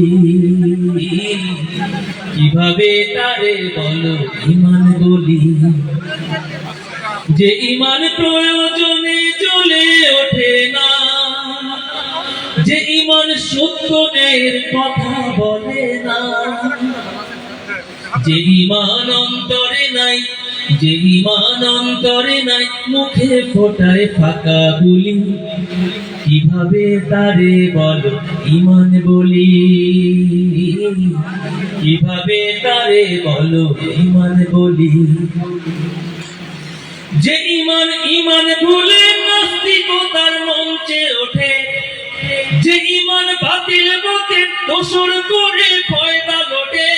কিভাবে তারে বলো ঈমান বলি। যে ঈমান প্রয়োজনে জ্বলে ওঠে না, যে ঈমান সত্য ন্যায়ের কথা বলে না, যে ঈমান অন্তরে নাই, যে ঈমান অন্তরে নাই মুখে ফোটায় ফাঁকা বলি, কিভাবে তারে বলো ঈমান বলি, কিভাবে তারে বলো ঈমান বলি। যে ঈমান ঈমান ভুলে নাস্তিকতার মঞ্চে ওঠে, যে ঈমান বাতিল মতে দোসর করে ফয়দা লোটে,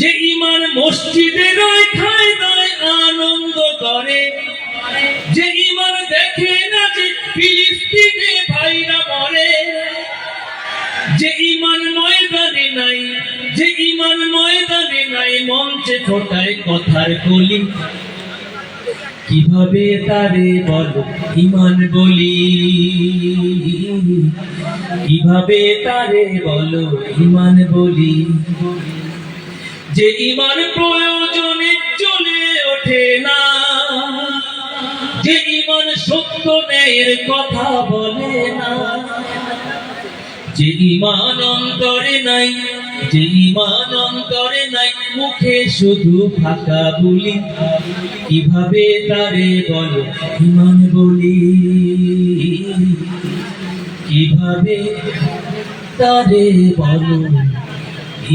যে ঈমান মসজিদে রয় খায় দায় আনন্দ করে, যে ঈমান দেখে না যে ফিলিস্তিনে ভাইরা মরে, যে ঈমান ময়দানে নাই, যে ঈমান ময়দানে নাই মঞ্চে ফোটায় কথার কলি কিভাবে তারে বলো ইমান বলি কিভাবে তারে বলো ইমান বলি যে ইমান প্রয়োজনে চলে ওঠে না যে ইমান সত্য ন্যায়ের কথা বলে না যে ইমান অন্তরে নাই যে ইমান অন্তরে নাই মুখে শুধু ফাঁকা বলি কিভাবে তারে বলো ইমান বলি কিভাবে তারে বলো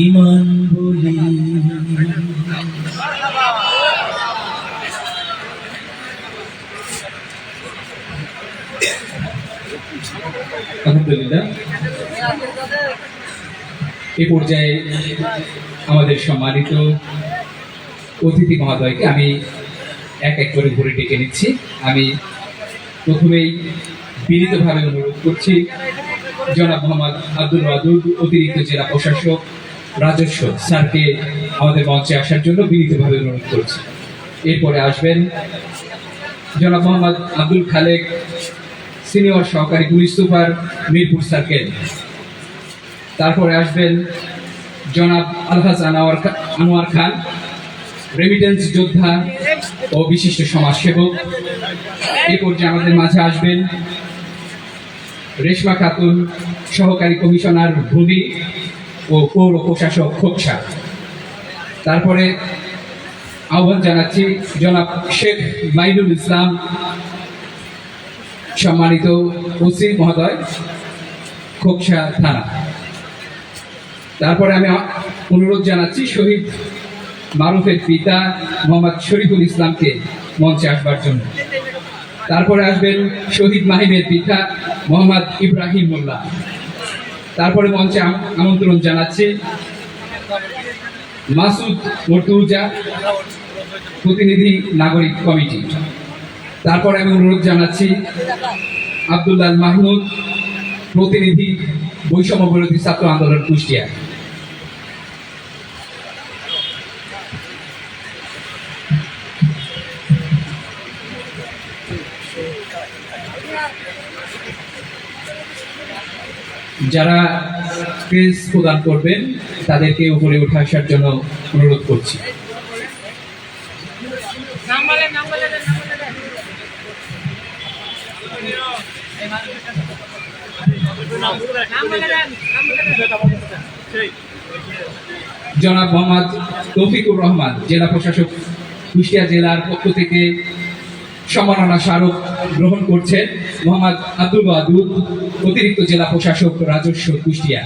ইমান বলি আলহামদুলিল্লাহ এই পর্যায়ে আমাদের সম্মানিত অতিথি মহোদয়কে আমি এক এক করে ঘুরে ডেকে নিচ্ছি। আমি প্রথমেই বিনীতভাবে অনুরোধ করছি জনাব মোহাম্মদ আব্দুল ওয়াদুদ অতিরিক্ত জেলা প্রশাসক রাজস্ব স্যারকে আমাদের মঞ্চে আসার জন্য বিনীতভাবে অনুরোধ করছি। এরপরে আসবেন জনাব মোহাম্মদ আব্দুল খালেক সিনিয়র সহকারী পুলিশ সুপার মিরপুর সার্কেল। তারপরে আসবেন জনাব আলহাজ আনোয়ার খান রেমিটেন্স যোদ্ধা ও বিশিষ্ট সমাজসেবক। এই পর্যায়ে আমাদের মাঝে আসবেন রেশমা খাতুন সহকারী কমিশনার ভূমি ও পৌর প্রশাসক খোকসা। তারপরে আহ্বান জানাচ্ছি জনাব শেখ মাইনুল ইসলাম সম্মানিত ওসি মহোদয় খোকসা থানা। তারপরে আমি অনুরোধ জানাচ্ছি শহীদ মারুফের পিতা মোহাম্মদ শরীফুল ইসলামকে মঞ্চে আসবার জন্য। তারপরে আসবেন শহীদ মাহিমের পিতা মোহাম্মদ ইব্রাহিম মোল্লা। তারপরে মঞ্চে আমন্ত্রণ জানাচ্ছি মাসুদ মর্তুজা প্রতিনিধি নাগরিক কমিটি। তারপরে আমি অনুরোধ জানাচ্ছি আব্দুল্লাহ মাহমুদ প্রতিনিধি বৈষম্য বিরোধী ছাত্র আন্দোলন কুষ্টিয়া। যারা প্রেস প্রদান করবেন তাদেরকে উপরে উঠে আসার জন্য অনুরোধ করছি। জনাব মোহাম্মদ তৌফিকুর রহমান জেলা প্রশাসক কুষ্টিয়া জেলার পক্ষ থেকে সম্মাননা স্মারক গ্রহণ করছেন মোহাম্মদ আব্দুল ওয়াদুদ অতিরিক্ত জেলা প্রশাসক রাজস্ব কুষ্টিয়া।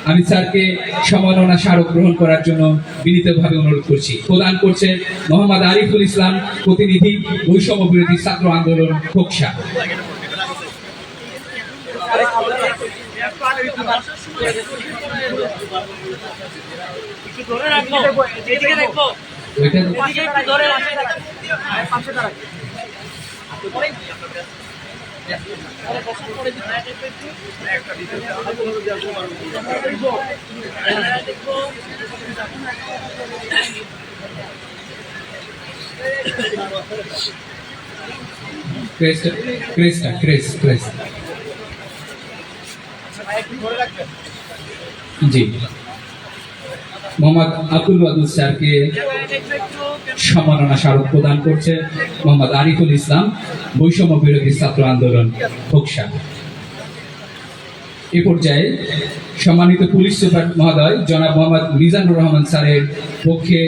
আমি স্যারকে সম্মাননা স্মারক গ্রহণ করার জন্য বিনীতভাবে অনুরোধ করছি। প্রদান করছেন মোহাম্মদ আরিফুল ইসলাম প্রতিনিধি বৈষম্য বিরোধী ছাত্র আন্দোলন খোকসা। জি মোহাম্মদ আব্দুল ওয়াদুদ স্যারকে সম্মাননা স্মারক প্রদান করছে মোহাম্মদ আরিফুল ইসলাম বৈষম্য বিরোধী ছাত্র আন্দোলন খোকসা। এ পর্যায়ে সম্মানিত পুলিশ সুপার মহোদয় জনাব মোহাম্মদ মিজানুর রহমান স্যারের পক্ষে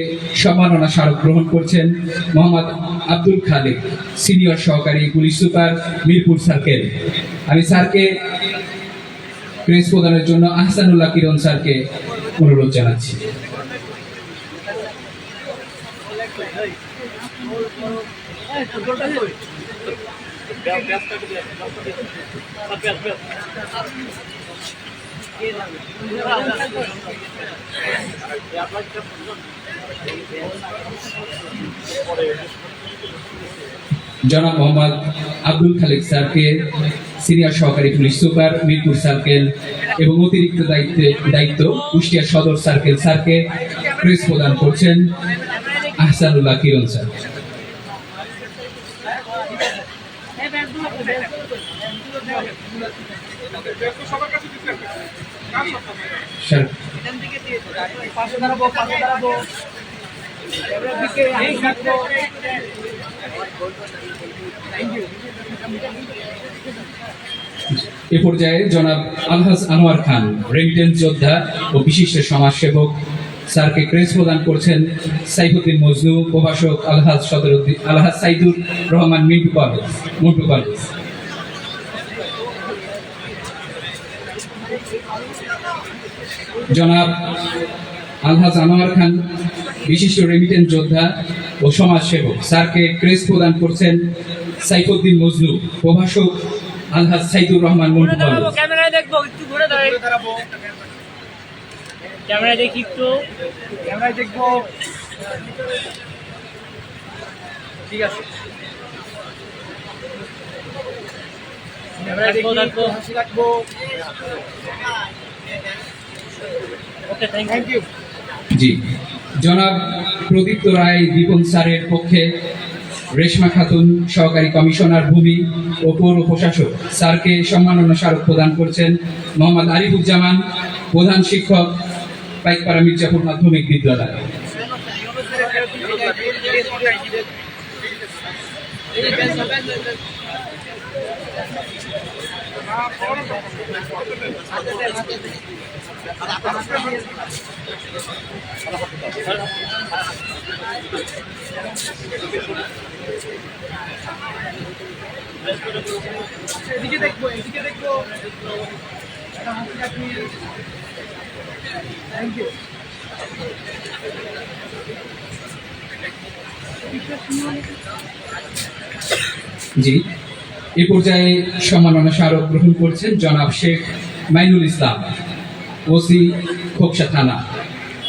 সম্মাননা স্মারক গ্রহণ করছেন মোহাম্মদ আব্দুল খালেক সিনিয়র সহকারী পুলিশ সুপার মিরপুর সার্কেল। আমি স্যারকে প্রেস প্রদানের জন্য আহসানুল্লাহ কিরণ স্যারকে অনুরোধ জানাচ্ছি। জনাব মোহাম্মদ আব্দুল খালেক স্যারকে সিনিয়র সহকারী পুলিশ সুপার মিরপুর সার্কেল এবং অতিরিক্ত দায়িত্ব কুষ্টিয়া সদর সার্কেল স্যারকে ক্রেস প্রদান করছেন আহসানুল্লাহ কিরণ স্যার। স্যার এ পর্যায়ে জনাব আলহাজ আনোয়ার খান রেমিটেন্স যোদ্ধা ও বিশিষ্ট সমাজসেবক স্যারকে ক্রেস প্রদান করছেন সাইফুদ্দিন মজনু, প্রভাষক আলহাজ সাইদুর রহমান মন্টু কলেজ। জনাব আলহাজ আনোয়ার খান বিশিষ্ট রেমিটেন্স যোদ্ধা ও সমাজসেবক স্যারকে ক্রেস প্রদান করছেন সাইফুদ্দিন মজনু, প্রভাষক আলহাজ সাইদুর রহমান মন্টু কলেজ। ক্যামেরায় দেখবো, একটু ঘুরে দাঁড়াবো। ক্যামেরায় দেখি একটু, ক্যামেরায় দেখবো। ঠিক আছে, ক্যামেরায় দেখবো, হাসি রাখবো। ওকে, থ্যাংক ইউ। জি, জনাব প্রদীপ্ত রায় দীপন স্যারের পক্ষে রেশমা খাতুন সহকারী কমিশনার ভূমি ও পৌর প্রশাসক স্যারকে সম্মাননা স্মারক প্রদান করছেন মোহাম্মদ আরিফুজ্জামান, প্রধান শিক্ষক, পাইকপাড়া মির্জাপুর মাধ্যমিক বিদ্যালয়। এদিকে দেখবো, এদিকে দেখবো। Thank you. জি, এ পর্যায়ে সম্মাননা স্মারক গ্রহণ করছেন জনাব শেখ মাইনুল ইসলাম, ওসি খোকসা থানা।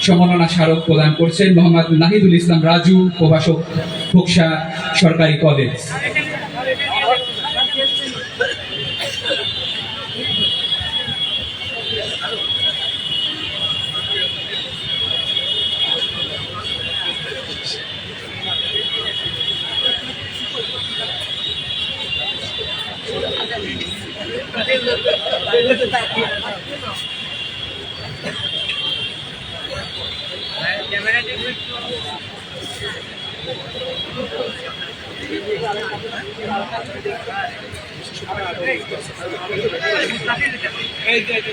সম্মাননা স্মারক প্রদান করছেন মোহাম্মদ নাহিদুল ইসলাম রাজু, প্রভাষক খোকসা সরকারি কলেজ। ক্যামেরায় দেখবো একটু।